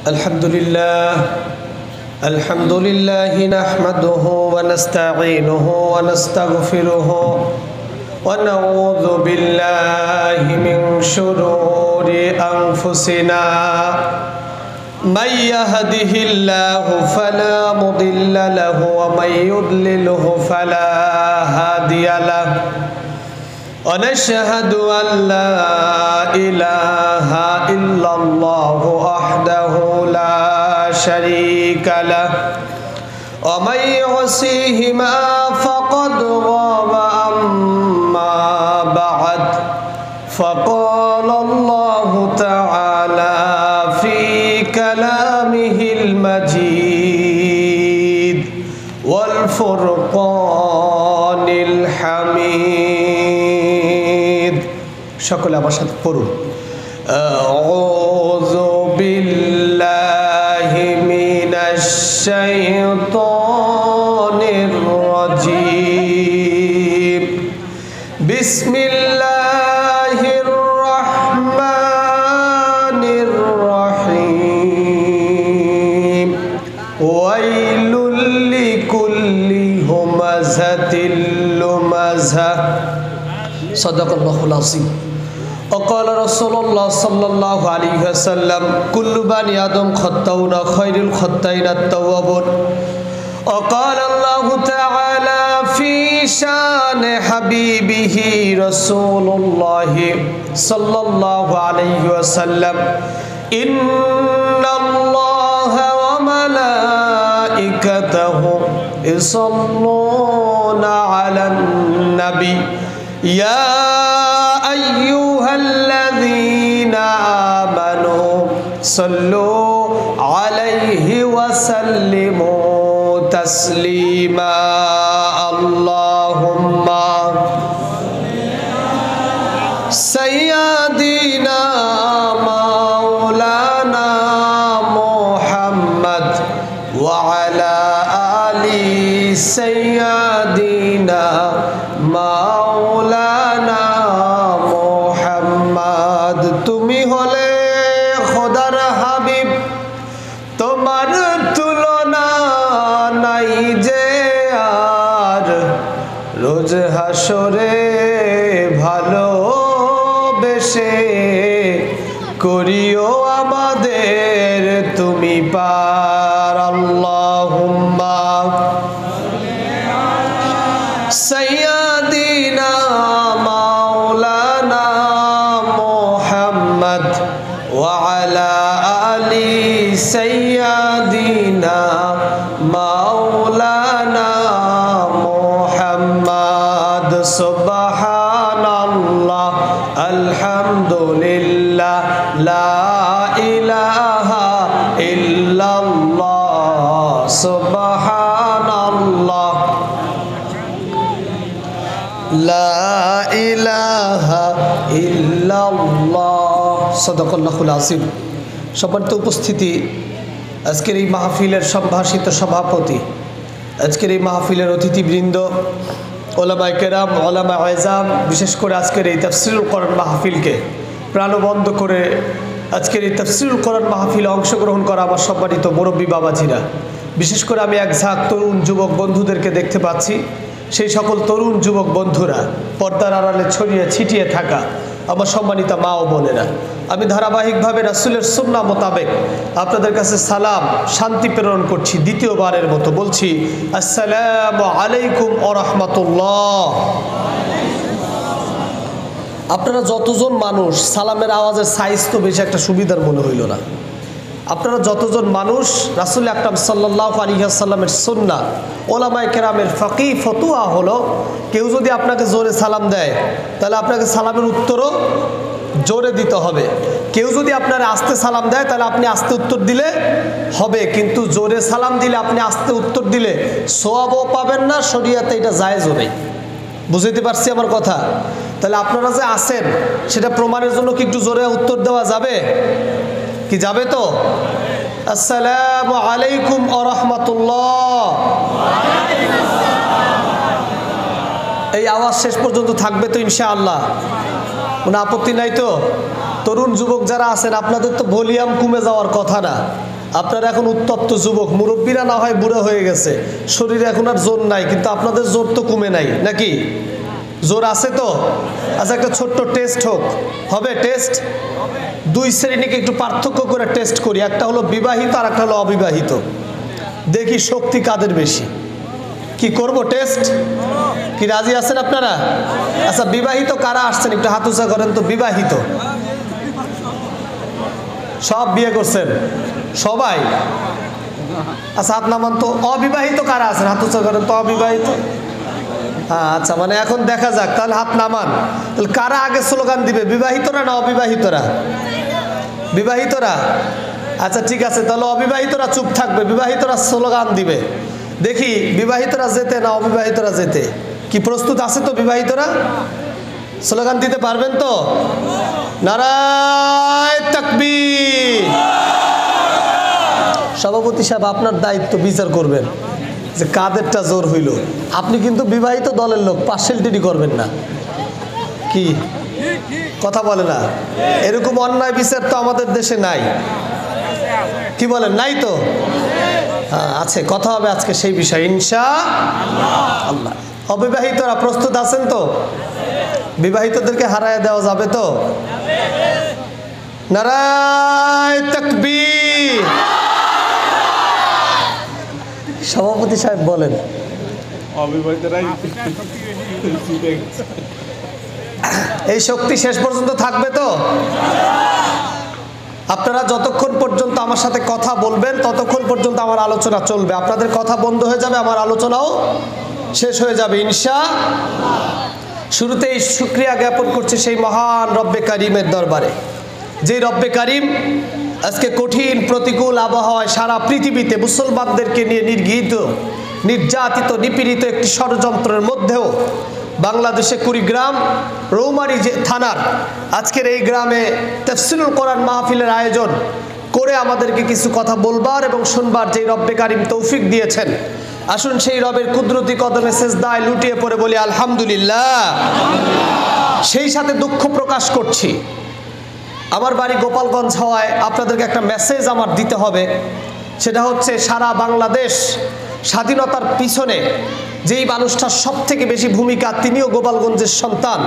الحمد لله نحمده ونستعينه ونستغفره ونعوذ بالله من شرور أنفسنا من يهده الله فلا مضل له ومن يضلله فلا هادي له ونشهد أن لا إله إلا الله وحده لا شريك له ومن يعصيهما فقد غاب. أما بعد فقال الله تعالى في كلامه المجيد والفرقان الحميد. সকলে আমার সাথে পড়ুন। আউযু বিল্লাহি মিনাশ শাইতানির রাজীম। বিসমিল্লাহির রহমানির রহিম। ওয়াইলুল লিকুল্লি হুমাযাতিল লুমাযা। সাদাকাল্লাহুল আযীম। وقال رسول الله صلى الله عليه وسلم كل بني آدم خطاؤون خير الخطائين التوابون. وقال الله تعالى في شان حبيبه رسول الله صلى الله عليه وسلم إن الله وملائكته يصلون على النبي يا أيها الذين آمنوا صلوا عليه وسلموا تسليما. اللهم سيدنا مولانا محمد وعلى آل سيدنا مولانا মুহাম্মদ। তুমি হলে খোদার হাবিব, তোমার তুলনা নাই যে আর। রোজ হাসরে ভালোবেসে করিও আমাদের তুমি পার। আল্লাহুম্মা সাইয়্যিদিনা মাওলানা মুহাম্মদ ওয়া আলা আলি সাইয়্যিদিনা মাওলানা মুহাম্মদ। সুবহানাল্লাহ আলহামদুলিল্লাহ লা ইলাহা ইল্লাল্লাহ সুবহানাল্লাহ লা ইলাহা ইল্লাল্লাহ। সাদাকাল্লাহুল আযীম। সম্মানিত উপস্থিতি, আজকের এই মাহফিলের সম্ভাষিত সভাপতি, আজকের এই মাহফিলের অতিথিবৃন্দ, ওলামায়ে কেরাম, ওলামায়ে আযম, বিশেষ করে আজকের এই তাফসীরুল কোরআন মাহফিলকে প্রাণবন্ত করে আজকের এই তাফসীরুল কোরআন মাহফিলে অংশগ্রহণ করা আমার সম্মানিত মুরব্বী বাবাজিরা, বিশেষ করে আমি এক ঝাঁক তরুণ যুবক বন্ধুদেরকে দেখতে পাচ্ছি। সেই সকল তরুণ যুবক বন্ধুরা, পর্দার আড়ালে ছড়িয়ে ছিটিয়ে থাকা আমার সম্মানিত মা ও বোনেরা, আমি ধারাবাহিকভাবে রাসূলের সুন্নাহ মোতাবেক আপনাদের কাছে সালাম শান্তি প্রেরণ করছি। দ্বিতীয়বারের মতো বলছি, আসসালামু আলাইকুম ওয়া রাহমাতুল্লাহ। আপনারা যতজন মানুষ, সালামের আওয়াজের সাইজ তো বেশি একটা সুবিধার মনে হইল না। আপনারা যতজন মানুষ রাসূল আকরাম সাল্লাল্লাহু আলাইহি ওয়াসাল্লামের সুন্নাহ, ওলামায়ে কেরামের ফাকিহ ফতোয়া হলো, কেউ যদি আপনাকে জোরে সালাম দেয় তাহলে আপনাকে সালামের উত্তরও জোরে দিতে হবে। কেউ যদি আপনার আস্তে সালাম দেয় তাহলে আপনি আস্তে উত্তর দিলে হবে, কিন্তু জোরে সালাম দিলে আপনি আস্তে উত্তর দিলে সওয়াবও পাবেন না, শরীয়তে এটা জায়েজও নেই। বুঝতে পারছি আমার কথা? তাহলে আপনারা যে আছেন সেটা প্রমাণের জন্য কি একটু জোরে উত্তর দেওয়া যাবে কি? যাবে তো? আসসালামু আলাইকুম ওয়া রাহমাতুল্লাহ। এই আওয়াজ শেষ পর্যন্ত থাকবে তো ইনশাআল্লাহ? কোনো আপত্তি নাই তো? তরুণ যুবক যারা আছেন আপনাদের তো ভলিউম কমে যাওয়ার কথা না। আপনারা এখন উত্তপ্ত যুবক, মুরব্বীরা না হয় বুড়ো হয়ে গেছে, শরীরে এখন আর জোর নাই, কিন্তু আপনাদের জোর তো কমে নাই নাকি? জোর আছে তো? আচ্ছা, একটা ছোট্ট টেস্ট হবে টেস্ট। দুই শ্রেণীকে একটু পার্থক্য করে টেস্ট করি, একটা হলো বিবাহিত আর একটা হলো অবিবাহিত। দেখি শক্তি কাদের বেশি। কি করব টেস্ট? কি রাজি আছেন আপনারা? আচ্ছা, বিবাহিত কারা আসছেন একটু হাত উঁচা করেন তো। বিবাহিত সব বিয়ে করছেন সবাই? আচ্ছা, হাত নামান তো। অবিবাহিত কারা আছেন হাত উঁচা করেন তো। অবিবাহিত, আচ্ছা, মানে এখন দেখা যাক, তাহলে হাত নামান। তাহলে কারা আগে স্লোগান দিবে, বিবাহিতরা না অবিবাহিতরা? বিবাহিতরা। আচ্ছা ঠিক আছে, তাহলে অবিবাহিতরা চুপ থাকবে, বিবাহিতরা স্লোগান দিবে। দেখি বিবাহিতরা যেতে না অবিবাহিতরা যেতে। কি প্রস্তুত আছে তো বিবাহিতরা? স্লোগান দিতে পারবেন তো? নারায়ে তাকবীর। সভাপতি সাহেব, আপনার দায়িত্ব বিচার করবেন যে কাদেরটা জোর হইল। আপনি কিন্তু বিবাহিত দলের লোক, পার্সেলটি করবেন না। কি কথা বলে না? এরকম অন্যায় বিচার তো আমাদের দেশে নাই। কি বলেন, নাই তো? হ্যাঁ আছে, কথা হবে আজকে সেই বিষয় ইনশাআল্লাহ। অবিবাহিতরা প্রস্তুত আছেন তো? বিবাহিতদেরকে হারায় দেওয়া যাবে তো? নারায়ে তাকবীর। সভাপতি সাহেব বলেন। এই শক্তি শেষ পর্যন্ত থাকবে তো? আপনারা যতক্ষণ পর্যন্ত আমার সাথে কথা বলবেন ততক্ষণ পর্যন্ত আমার আলোচনা চলবে। আপনাদের কথা বন্ধ হয়ে যাবে, আমার আলোচনাও শেষ হয়ে যাবে ইনশাআল্লাহ। শুরুতেই শুকরিয়া জ্ঞাপন করছি সেই মহান রব্বে কারিমের দরবারে, যে রব্বে কারিম আজকে কঠিন প্রতিকূল আবহাওয়ায় সারা পৃথিবীতে মুসলমানদেরকে নিয়ে নির্গৃহীত, নির্যাতিত, নিপীড়িত একটি ষড়যন্ত্রের মধ্যেও বাংলাদেশে কুড়িগ্রাম রৌমারী থানার আজকের এই গ্রামে তাফসীরুল কোরআন মাহফিলের আয়োজন করে আমাদেরকে কিছু কথা বলবার এবং শুনবার যেই রব্বে কারিম তৌফিক দিয়েছেন, আসুন সেই রবের কুদরতি কদমে সেজদায় লুটিয়ে পড়ে বলি আলহামদুলিল্লাহ। সেই সাথে দুঃখ প্রকাশ করছি, আমার বাড়ি গোপালগঞ্জ হওয়ায় আপনাদেরকে একটা মেসেজ আমার দিতে হবে। সেটা হচ্ছে, সারা বাংলাদেশ স্বাধীনতার পিছনে যেই মানুষটার সব থেকে বেশি ভূমিকা, তিনিও গোপালগঞ্জের সন্তান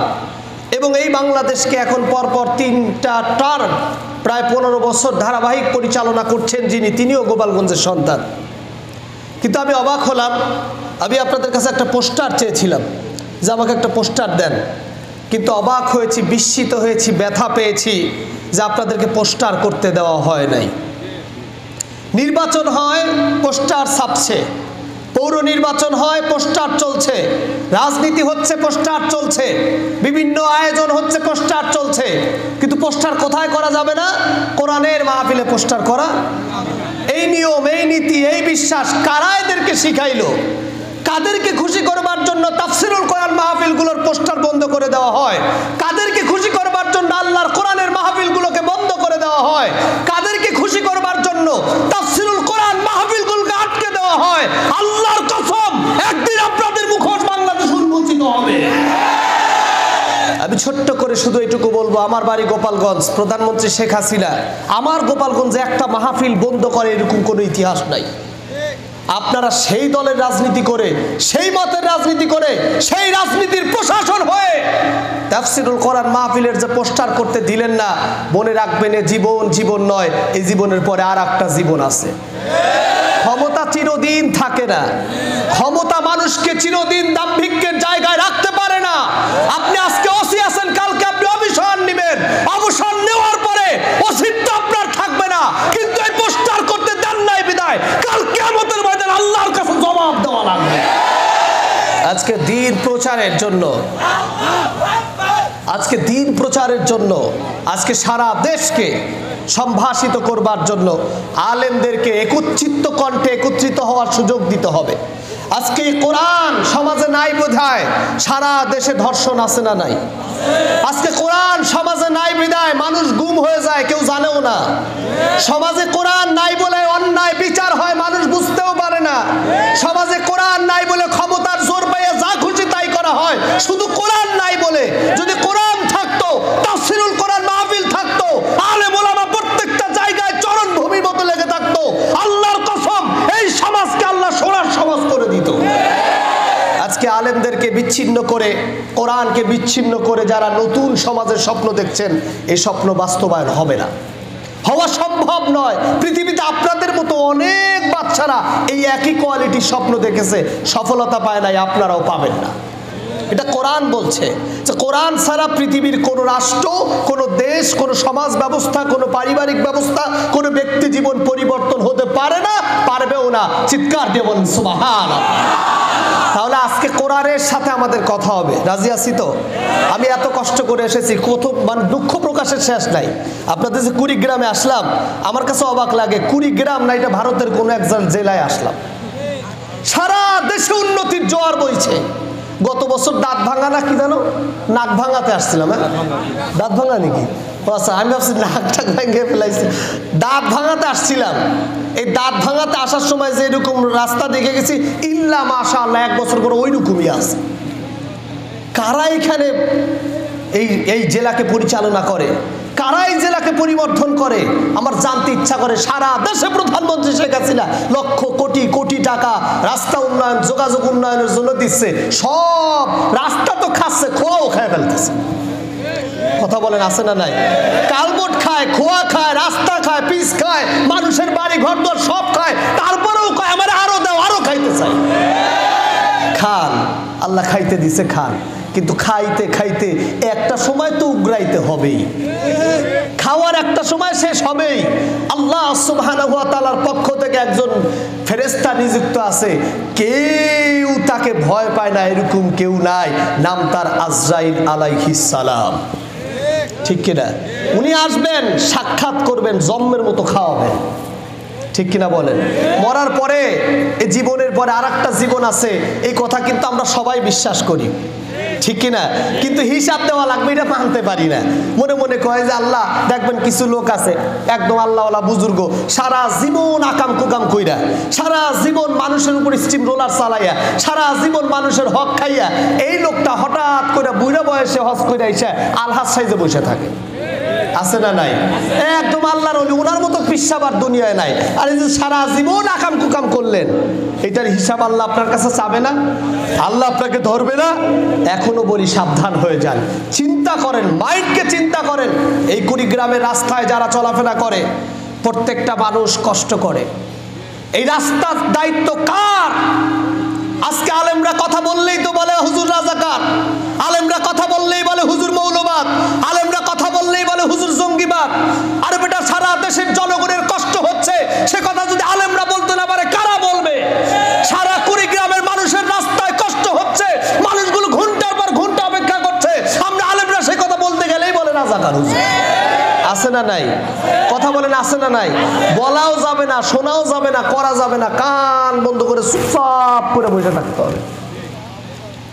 এবং এই বাংলাদেশকে এখন পরপর 3টা টার্ম প্রায় 15 বছর ধারাবাহিক পরিচালনা করছেন যিনি, তিনিও গোপালগঞ্জের সন্তান। কিন্তু আমি অবাক হলাম, আমি আপনাদের কাছে একটা পোস্টার চেয়েছিলাম যে আমাকে একটা পোস্টার দেন, কিন্তু অবাক হয়েছি, বিস্মিত হয়েছি, ব্যথা পেয়েছি যে আপনাদেরকে পোস্টার করতে দেওয়া হয় নাই। নির্বাচন হয়, পোস্টার ছাপছে, পৌর নির্বাচন হয়, পোস্টার চলছে, রাজনীতি হচ্ছে, পোস্টার চলছে, বিভিন্ন আয়োজন হচ্ছে, পোস্টার চলছে, কিন্তু পোস্টার কোথায় করা যাবে না? কোরআনের মাহফিলে পোস্টার করা। এই নিয়ম, এই নীতি, এই বিশ্বাস কারা এদেরকে শিখাইলো? কাদেরকে খুশি করবার জন্য তাফসীরুল কোরআন মাহফিলগুলোর পোস্টার বন্ধ করে দেওয়া হয়? কাদেরকে খুশি করবার জন্য আল্লাহর কোরআনের মাহফিলগুলোকে বন্ধ করে দেওয়া হয়? কাদেরকে খুশি করবার জন্য তাফসীরুল কোরআন মাহফিলগুলোকে আটকে দেওয়া হয়? আল্লাহর কসম, একদিন আপনাদের মুখোশ বাংলাদেশ উন্মোচিত হবে। আমি ছোট্ট করে শুধু এটুকু বলবো, আমার বাড়ি গোপালগঞ্জ, প্রধানমন্ত্রী শেখ হাসিনা আমার গোপালগঞ্জে একটা মাহফিল বন্ধ করে এরকম কোনো ইতিহাস নাই। আপনারা সেই দলের রাজনীতি করে, সেই মতের রাজনীতি করে, সেই রাজনীতির প্রশাসন হয়ে তাফসীরুল কোরআন মাহফিলের যে পোস্টার করতে দিলেন না, মনে রাখবেন এ জীবন জীবন নয়, এই জীবনের পরে আর একটা জীবন আছে। ক্ষমতা চিরদিন থাকে না, ক্ষমতা মানুষকে চিরদিন দাম্ভিক্যের জায়গায় রাখতে পারে না। আপনি আজকে ওসি আছেন, কালকে আপনি অবসর নেবেন, অবসর নেওয়ার পরে অস্তিত্ব আপনার থাকবে না, কিন্তু এই পোস্টার করতে দেন নাই বিদায় কাল কিয়ামতের ময়দানে আল্লাহর কাছে জবাব দেওয়া লাগবে। আজকে দিন প্রচারের জন্য, আজকে দিন প্রচারের জন্য, আজকে সারা দেশকে সম্ভাষিত করবার জন্য আলেমদেরকে একত্রিত কণ্ঠে একত্রিত হওয়ার সুযোগ দিতে হবে। আজকে কোরআন সমাজে নাই বোধহয়, সারা দেশে ধর্ষণ আছে না নাই? আজকে কোরআন সমাজে নাই বিদায় মানুষ গুম হয়ে যায়, কেউ জানেও না। সমাজে কোরআন নাই বলে অন্যায় বিচার হয়, মানুষ বুঝতেও পারে না। সমাজে কোরআন নাই বলে ক্ষমতার জোর পাইয়ে যা খুশি তাই করা হয়, শুধু কোরআন নাই বলে। যদি কোরআন থাকতো, তাফসীরুল কোরআন মাহফিল থাকতো, বিচ্ছিন্ন করে, কোরআনকে বিচ্ছিন্ন করে যারা নতুন সমাজের স্বপ্ন দেখছেন, এই স্বপ্ন বাস্তবায়ন হবে না, হওয়া সম্ভব নয়। পৃথিবীতে আপনাদের মতো অনেক বাচ্চারা এই একই কোয়ালিটির স্বপ্ন দেখেছে, সফলতা পায় নাই, আপনারাও পাবেন না। এটা কোরআন বলছে যে কোরআন ছাড়া পৃথিবীর কোনো রাষ্ট্র, কোনো দেশ, কোনো সমাজ ব্যবস্থা, কোনো পারিবারিক ব্যবস্থা, কোনো ব্যক্তি জীবন পরিবর্তন হতে পারে না, পারবেও না। চিৎকার দিয়ে বলুন সুবহানাল্লাহ। তাহলে আজকে কোরআনের সাথে আমাদের কথা হবে, রাজি আছি তো? আমি এত কষ্ট করে এসেছি, কত মানে দুঃখ প্রকাশের শেষ নাই। আপনাদের যে কুড়িগ্রামে আসলাম, আমার কাছে অবাক লাগে, কুড়িগ্রাম না, এটা ভারতের কোনো এক জেলায় আসলাম, সারা দেশে উন্নতির জোয়ার বইছে। গত বছর দাঁত ভাঙা না কি জানো, নাক ভাঙাতে আসছিলাম। হ্যাঁ, দাঁত ভাঙা নাকি? আচ্ছা, আমি ভাবছি নাক টাক ভেঙে ফেলাইছে। দাঁত ভাঙাতে আসছিলাম। এই দাঁত ভাঙাতে আসার সময় যে এরকম রাস্তা দেখে গেছি, ইল্লা মাশাআল্লাহ 1 বছর পরে ওইরকমই আছে। কারা এখানে এই জেলাকে পরিচালনা করে, কারা এই জেলাকে পরিবর্তন করে, আমার জানতে ইচ্ছা করে। সারা দেশে প্রধানমন্ত্রী শেখ হাসিনা লক্ষ কোটি কোটি টাকা রাস্তা উন্নয়ন, যোগাযোগ উন্নয়নের জন্য দিচ্ছে, সব রাস্তা তো খাচ্ছে, খোয়াও খায় ফেলতেছে। কথা বলেন, আছে না নাই? কালবোট খায়, খোয়া খায়, রাস্তা খায়, পিস খায়, মানুষের বাড়ি ঘর দর সব খায়, তারপরেও কয় আমার আরো দাও, আরো খাইতে চাই। খান, আল্লাহ খাইতে দিছে, খান, কিন্তু খাইতে খাইতে একটা সময় তো উগরাইতে হবেই, খাওয়ার একটা সময় শেষ হবেই। আল্লাহ সুবহানাহু ওয়া তাআলার পক্ষ থেকে একজন ফেরেশতা নিযুক্ত আছে, কেউ তাকে ভয় পায় না, এরকম কেউ নাই, নাম তার আজরাইল আলাইহিস সালাম। ঠিক কিনা? উনি আসবেন, সাক্ষাৎ করবেন, জন্মের মতো খাওয়াবেন। ঠিক কিনা বলেন? মরার পরে, এই জীবনের পরে আরেকটা জীবন আছে, এই কথা কিন্তু আমরা সবাই বিশ্বাস করি, ঠিক কিনা? কিন্তু হিসাব দেওয়া লাগবে, এটা মানতে পারি না। মনে মনে কয় যে আল্লাহ, দেখবেন কিছু লোক আছে একদম আল্লাহওয়ালা বুজুর্গ, সারা জীবন আকাম কুকাম কইরা, সারা জীবন মানুষের উপর স্টিম রোলার চালাইয়া, সারা জীবন মানুষের হক খাইয়া, এই লোকটা হঠাৎ করে বুড়া বয়সে হজ কইরা এসে আলহাজ সাইজে বসে থাকে। আছে না নাই? একদম আল্লাহর ওলি, ওনার মতো পিসাবার দুনিয়ায় নাই। আর এই যে সারা জীবন আকাম কুকাম করলেন, এটার হিসাব আল্লাহ আপনার কাছে চাবে না? আল্লাহ আপনাকে ধরবে না? এখনো বলি, সাবধান হয়ে যান, চিন্তা করেন, মাইন্ডকে চিন্তা করেন। এই কুড়িগ্রামের রাস্তায় যারা চলাফেরা করে, প্রত্যেকটা মানুষ কষ্ট করে। এই রাস্তার দায়িত্ব কার? আজকে আলেমরা কথা বললেই তো বলে হুজুর রাজাকার, আলেমরা কথা বললেই বলে হুজুর মৌলবাদ, আলেমরা কথা বললেই বলে হুজুর জঙ্গিবাদ। আরে বেটা, সারা দেশের জনগণের কষ্ট হচ্ছে, সে কথা যদি আলেমরা বলতে না পারে, কারা বলবে? সারা কুড়িগ্রামের মানুষের রাস্তায় কষ্ট হচ্ছে, মানুষগুলো ঘন্টার পর ঘন্টা অপেক্ষা করছে, আমরা আলেমরা সে কথা বলতে গেলেই বলে রাজাকার হুজুর। আছে না নাই? কথা বলেন, আছে না নাই? বলাও যাবে না, শোনাও যাবে না, করা যাবে না, কান বন্ধ করে চুপচাপ করে বসে থাকতে হবে।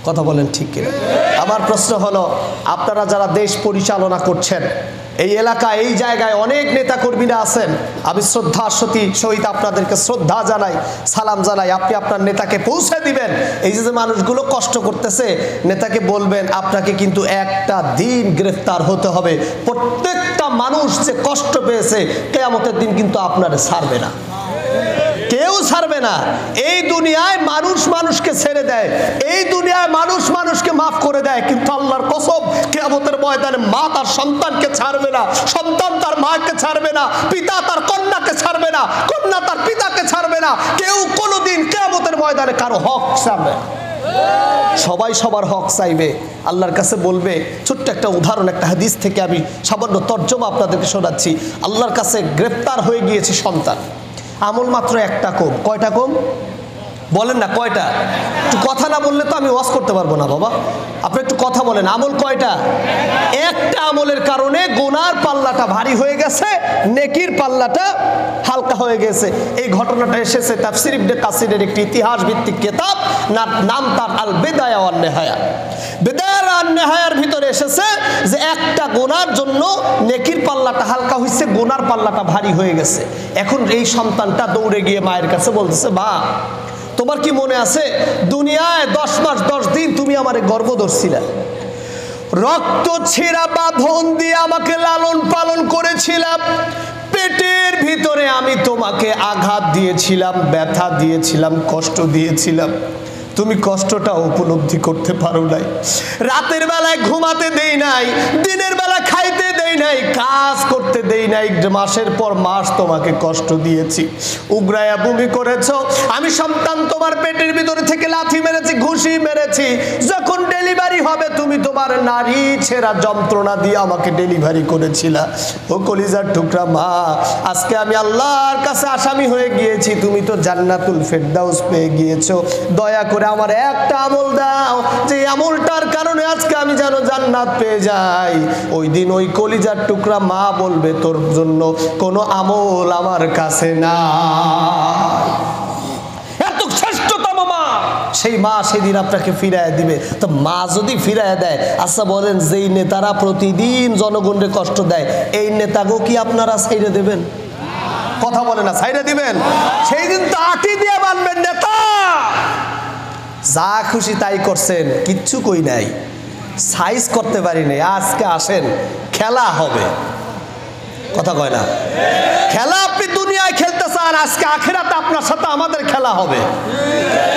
কথা বলেন, ঠিক কিনা? আমার প্রশ্ন হলো, আপনারা যারা দেশ পরিচালনা করছেন, এই এলাকায়, এই জায়গায় অনেক নেতা কর্মীরা আছেন, আমি শ্রদ্ধার সহিত আপনাদেরকে শ্রদ্ধা জানাই, সালাম জানাই। আপনি আপনার নেতাকে পৌঁছে দিবেন। এই যে মানুষগুলো কষ্ট করতেছে, নেতাকে বলবেন আপনাকে কিন্তু একটা দিন গ্রেফতার হতে হবে। প্রত্যেকটা মানুষ যে কষ্ট পেয়েছে, কিয়ামতের দিন কিন্তু আপনারে ছাড়বে না, কেউ ছাড়বে না। এই দুনিয়ায় মানুষ মানুষকে ছেড়ে দেয়, এই দুনিয়ায় মানুষ মানুষকে মাফ করে দেয়, কিন্তু আল্লাহর কসম, কিয়ামতের ময়দানে মা তার সন্তানকে ছাড়বে না, সন্তান তার মাকে ছাড়বে না, পিতা তার কন্যাকে ছাড়বে না, কন্যা তার পিতাকে ছাড়বে না। কেউ কোনোদিন কিয়ামতের ময়দানে কারো হক ছাড়বে না। সবাই সবার হক চাইবে, আল্লাহর কাছে বলবে। ছোট্ট একটা উদাহরণ, একটা হাদিস থেকে আমি সামান্য তর্জমা আপনাদেরকে শোনাচ্ছি। আল্লাহর কাছে গ্রেফতার হয়ে গিয়েছে সন্তান, আমল মাত্র একটা কম। কয়টা কম বলেন না? কয়টা? একটু কথা না বললে তো আমি ওয়াজ করতে পারবো না বাবা। আপনি একটু কথা বলেন, আমল কয়টা? একটা আমলের কারণে গুনার পাল্লাটা ভারী হয়ে গেছে, নেকির পাল্লাটা হালকা হয়ে গেছে। এই ঘটনাটা এসেছে তাফসীর ইবনে কাসিরের একটি ইতিহাস ভিত্তিক কিতাব, নাম তার আল বিদায়া ওয়ান নিহায়া। বিদায়া ওয়ান নিহায়ার ভিতরে এসেছে যে একটা গুনার জন্য নেকির পাল্লাটা হালকা হয়েছে, গুনার পাল্লাটা ভারী হয়ে গেছে। এখন এই সন্তানটা দৌড়ে গিয়ে মায়ের কাছে বলতেছে, মা, তোমার কি মনে আছে দুনিয়ায় 10 মাস 10 দিন তুমি আমারে গর্ভ ধরছিলে, রক্ত ছেঁড়া বাঁধন দিয়ে আমাকে লালন পালন করেছিলাম, পেটের ভিতরে আমি তোমাকে আঘাত দিয়েছিলাম, ব্যথা দিয়েছিলাম, কষ্ট দিয়েছিলাম। তুমি কষ্টটা উপলব্ধি করতে পারো নাই। রাতের বেলায় ঘুমাতে দেই নাই, দিনের বেলা খাইতে দেই নাই, কাজ করতে দেই নাই, মাসের পর মাস তোমাকে কষ্ট দিয়েছি, উগরায়া বমি করেছো। আমি সন্তান তোমার পেটের ভিতরে থেকে লাথি মেরেছি, ঘুষি মেরেছি। যখন ডেলিভারি হবে তুমি তোমার নারী ছেঁড়া যন্ত্রণা দিয়ে আমাকে ডেলিভারি করেছিলা। ও কলিজার টুকরা মা, আজকে আমি আল্লাহর কাছে আসামি হয়ে গিয়েছি, তুমি তো জান্নাতুল ফেরদাউস পেয়ে গিয়েছো। দয়া করে আমার একটা আমল দাও, যে আমলটার কারণে আজকে আমি যেন জান্নাত পেয়ে যাই। ওই দিন ওই কলিজার টুকরা মা বলবে তোর জন্য কোনো আমল আমার কাছে না। এত শ্রেষ্ঠতম মা, সেই মা সেদিন আপনাকে ফিরায় দিবে। তো মা যদি ফিরায় দেয়, আচ্ছা বলেন, যেই নেতারা প্রতিদিন জনগণকে কষ্ট দেয়, এই নেতাকেও কি আপনারা ছাইড়ে দেবেন? কথা বলে না, ছাইড়ে দিবেন? সেই দিন তো আটি দিয়ে বানবেন নেতা। যা খুশি তাই করছেন, কিচ্ছু কই নাই, সাইজ করতে পারি নাই। আজকে আসেন, খেলা হবে। কথা কয় না? খেলা আপনি দুনিয়ায় খেলতে চান, আজকে আখিরাতে আপনার সাথে আমাদের খেলা হবে।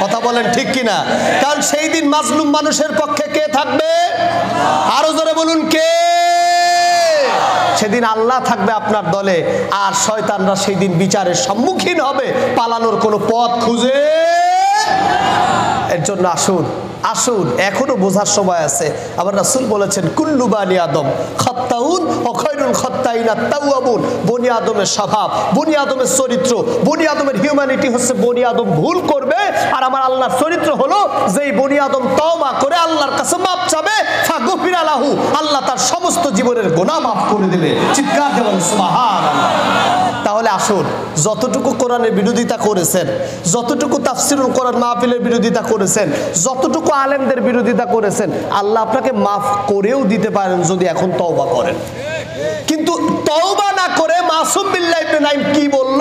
কথা বলেন ঠিক কিনা? কারণ সেই দিন মাজলুম মানুষের পক্ষে কে থাকবে? আরো জোরে বলুন, কে? সেদিন আল্লাহ থাকবে আপনার দলে, আর শয়তানরা সেই দিন বিচারের সম্মুখীন হবে, পালানোর কোনো পথ খুঁজে। এর জন্য আসুন, আসুন, এখনো বোঝার সময় আছে। আবার রাসূল বলেছেন, কুল্লু বানি আদম খাত্তাউন ও খায়রুল খাত্তাইনা তাওয়াবুন। বনি আদমের স্বভাব, বনি আদমের চরিত্র, বনি আদমের হিউম্যানিটি হচ্ছে বনি আদম ভুল করবে, আর আমার আল্লাহর চরিত্র হলো যেই বনি আদম তওবা করে আল্লাহর কাছে মাপ চাবে, ফাগফিরা লাহু, আল্লাহ তার সমস্ত জীবনের গুনাহ মাফ করে দেবে। চিৎকার দেবেন সুবহানাল্লাহ। তাহলে আসুন, যতটুকু কোরআনের বিরোধিতা করেছেন, যতটুকু তাফসিরুল কোরআন মাহফিলের বিরোধিতা করেছেন, যতটুকু আলেমদের বিরোধিতা করেছেন, আল্লাহ আপনাকে মাফ করেও দিতে পারেন যদি এখন তওবা করেন। কিন্তু তওবা না করে মাসুম বিল্লাহ ইবনে নাইম কি বলল,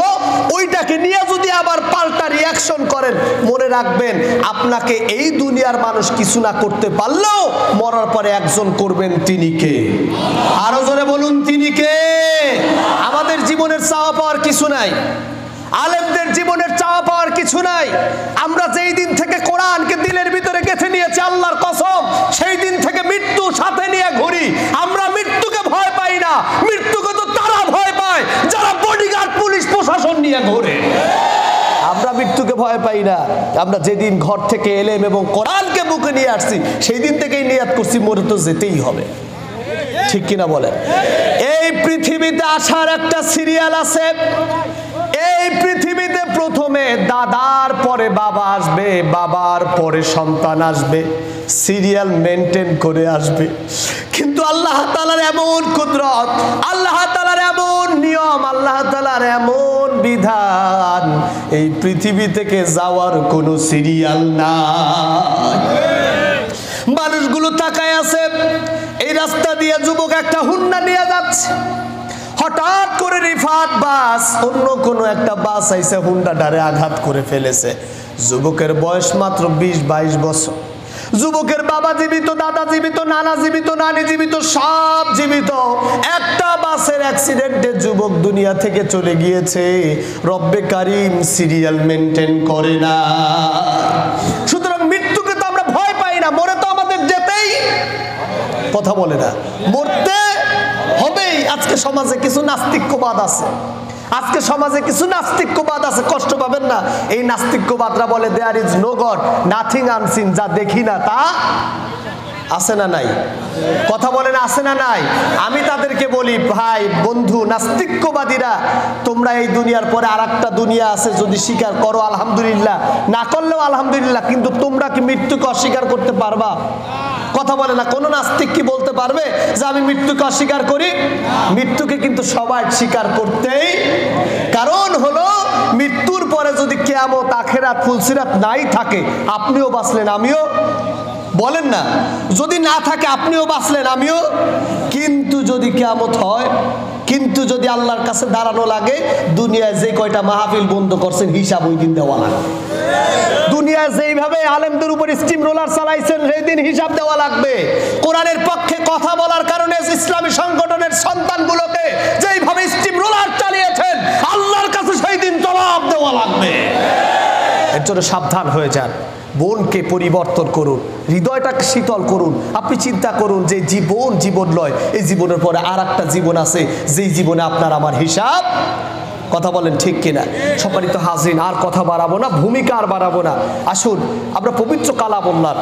ওইটাকে নিয়ে যদি আবার পাল্টা রিয়াকশন করেন, মনে রাখবেন আপনাকে এই দুনিয়ার মানুষ কিছু না করতে পারলেও মরার পরে একজন করবেন, তিনি কে? আরো জোরে বলুন, তিনি কে? আমাদের জীবনের চাওয়া পাওয়ার কিছু নাই, আলেমদের জীবনের চাওয়া পাওয়ার কিছু নাই। আমরা যেই দিন থেকে কোরআনকে দিলের ভিতরে গেঁথে নিয়েছি, আল্লাহর কসম, সেই দিন থেকে মৃত্যু সাথে নিয়ে ঘুরি। আমরা মৃত্যুকে ভয় পাই না, মৃত্যুকে তো তারা ভয় পায় যারা বডিগার্ড পুলিশ প্রশাসন নিয়ে ঘুরে। আমরা মৃত্যুকে ভয় পাই না। আমরা যেদিন ঘর থেকে এলেম এবং কোরআনকে বুকে নিয়ে আসছি, সেই দিন থেকেই নিয়াত করছি মরে তো যেতেই হবে। ঠিক কিনা বলেন? এই পৃথিবীতে আসার একটা সিরিয়াল আছে। এই পৃথিবীতে প্রথমে দাদার পরে বাবা আসবে, বাবার পরে সন্তান আসবে, সিরিয়াল মেনটেন করে আসবে। কিন্তু আল্লাহ তাআলার এমন কুদরত, আল্লাহ তাআলার এমন নিয়ম, আল্লাহ তাআলার এমন বিধান, এই পৃথিবী থেকে যাওয়ার কোনো সিরিয়াল নাই। মানুষগুলো তাকায় আছে, এই রাস্তা দিয়ে যুবক একটা হুন্ডা নিয়ে যাচ্ছে। হঠাৎ করে রিফাত বাস, অন্য কোনো একটা বাস আইসে হুন্ডাটারে আঘাত করে ফেলেছে। যুবকের বয়স মাত্র 20-22 বছর। যুবকের বাবা জীবিত, দাদা জীবিত, নানা জীবিত, নানি জীবিত, সব জীবিত। একটা বাসের অ্যাক্সিডেন্টে যুবক দুনিয়া থেকে চলে গিয়েছে। রব্বে কারিম সিরিয়াল মেনটেন করে না। সুতরাং মৃত্যুকে তো আমরা ভয় পাই না, মরে তো আমাদের যেতেই, কথা বলে না, মরতে হবেই। আজকে সমাজে কিছু নাস্তিক্যবাদ আছে, আজকে সমাজে কিছু নাস্তিক্যবাদ আছে, কষ্ট পাবেন না। এই নাস্তিক্যবাদরা বলে there is no God, nothing unseen, যা দেখি না তা আছে না নাই? কথা বলেন, আছে না নাই? আমি তাদেরকে বলি, ভাই বন্ধু নাস্তিক্যবাদীরা, তোমরা এই দুনিয়ার পরে আরেকটা দুনিয়া আছে, যদি স্বীকার করো আলহামদুলিল্লাহ, না করলেও আলহামদুলিল্লাহ, কিন্তু তোমরা কি মৃত্যুকে অস্বীকার করতে পারবা? কথা বলে না। কোন নাস্তিক কি বলতে পারবে যে আমি মৃত্যুকে অস্বীকার করি? মৃত্যুকে কিন্তু সবাই স্বীকার করতেই, কারণ হলো মৃত্যুর পরে যদি কিয়ামত, আখিরাত, ফুলসিরাত নাই থাকে, আপনিও বাঁচলেন, আমিও, বলেন না, যদি না থাকে আপনিও বাঁচলেন, আমিও। কিন্তু যদি কিয়ামত হয়, কিন্তু যদি আল্লাহর কাছে দাঁড়ানো লাগে, দুনিয়ায় যে কয়টা মাহফিল বন্ধ করছেন হিসাব ওই দিন দেওয়া লাগবে। দুনিয়ায় যেইভাবে আলেমদের উপর স্টিম রোলার চালাইছেন, সেই দিন হিসাব দেওয়া লাগবে। কোরআনের পক্ষে কথা বলার কারণে ইসলামী সংগঠনের সন্তানগুলোকে যেইভাবে স্টিম রোলার চালিয়েছেন, আল্লাহর কাছে সেই দিন জবাব দেওয়া লাগবে। এর জন্য সাবধান হয়ে যান। বোনকে পরিবর্তন করুন, হৃদয়টাকে শীতল করুন। আপনি চিন্তা করুন যে জীবন নয়, এই জীবনের পরে আর একটা জীবন আছে, যেই জীবনে আপনার আমার হিসাব। কথা বলেন ঠিক কিনা? সম্মানিত হাজিরিন, আর কথা বাড়াবো না, ভূমিকা আর বাড়াবো না। আসুন আমরা পবিত্র কালামুল্লাহর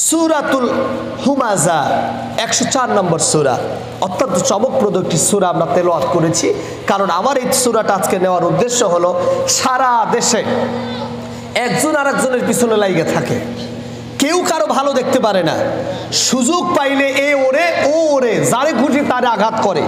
সূরাতুল হুমাযা 104 নম্বর সূরা, অত্যন্ত চমকপ্রদ একটি সূরা আমরা তেলাওয়াত করেছি। কারণ আমার এই সূরাটা আজকে নেওয়ার উদ্দেশ্য হলো, সারা দেশে একজন আরেকজনের পিছনে লাইগে থাকে, কেউ কারো ভালো দেখতে পারে না, সুযোগ পাইলে এ ওরে ও ওরে, যারে খুশি তারে আঘাত করে।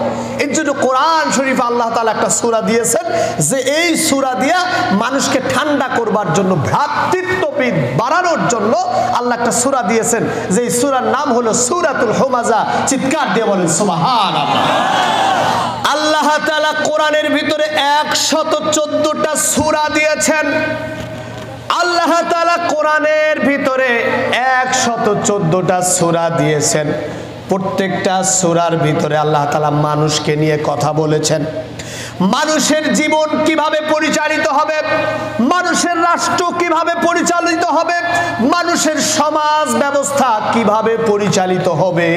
এর জন্য কোরআন শরীফ আল্লাহ তাআলা একটা সূরা দিয়েছেন, যে এই সূরা দিয়া মানুষকে ঠান্ডা করবার জন্য, ভ্রাতৃত্ববোধ বাড়ানোর জন্য আল্লাহ একটা সূরা দিয়েছেন, যে এই সূরার নাম হলো সূরাতুল হুমাযা। চিৎকার দিয়ে বলেন সুবহানাল্লাহ। আল্লাহ তাআলা কোরআনের ভিতরে 114টা সূরা দিয়েছেন। আল্লাহ তাআলা কোরআনের ভিতরে 114টা সূরা দিয়েছেন। প্রত্যেকটা সূরার ভিতরে আল্লাহ তাআলা মানুষকে নিয়ে কথা বলেছেন। মানুষের জীবন কিভাবে পরিচালিত হবে, মানুষের রাষ্ট্র কিভাবে পরিচালিত হবে, মানুষের সমাজ ব্যবস্থা কিভাবে পরিচালিত হবে,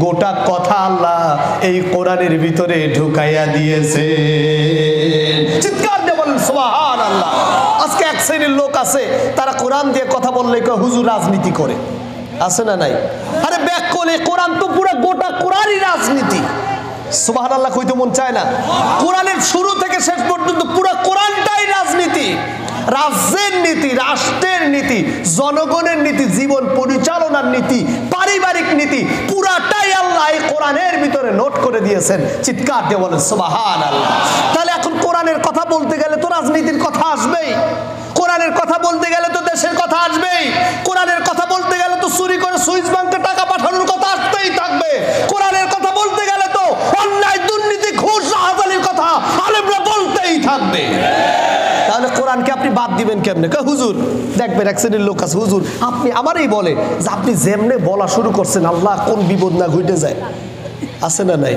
গোটা কথা আল্লাহ এই কোরআনের ভিতরে ঢুকাইয়া দিয়েছে। চিৎকার দিয়ে বলেন সুবহানাল্লাহ। আজকে এক শ্রেণীর লোক আছে, তারা কোরআন দিয়ে কথা বললে হুজুর রাজনীতি করে, আছে না নাই? আরে ব্যাক করলে কোরআন তো পুরো গোটা কোরআনই রাজনীতি। সুবহানাল্লাহ কইতে মন চায় না? কোরআনের শুরু থেকে শেষ পর্যন্ত পুরো কোরআনটাই রাজনীতি, রাজ্যের নীতি, রাষ্ট্রের নীতি, জনগণের নীতি, জীবন পরিচালনার নীতি, পারিবারিক নীতি, পুরাটাই আল্লাহ এই কোরআনের ভিতরে নোট করে দিয়েছেন। চিৎকার দিয়ে বলেন সুবহানাল্লাহ। তাহলে এখন কোরআনের কথা বলতে গেলে তো রাজনীতির কথা আসবেই, কোরআনের কথা বলতে গেলে তো দেশের কথা আসবেই, কোরআনের কথা বলতে গেলে তো চুরি করে সুইস ব্যাংকে টাকা পাঠানোর কথা আসতেই থাকবে, কোরআনের কথা বলতে গেলে তো অন্যায়, দুর্নীতি, ঘুষ, রাহাজানির কথা আলেমরা বলতেই থাকবে। তাহলে কোরআনকে আপনি বাদ দিবেন কেমনে? হুজুর দেখবেন এক শ্রেণীর লোক আছে, হুজুর আপনি আমারই বলে যে আপনি যেমনে বলা শুরু করছেন আল্লাহ কোন বিপদ না ঘটে যায়, আছে না নাই?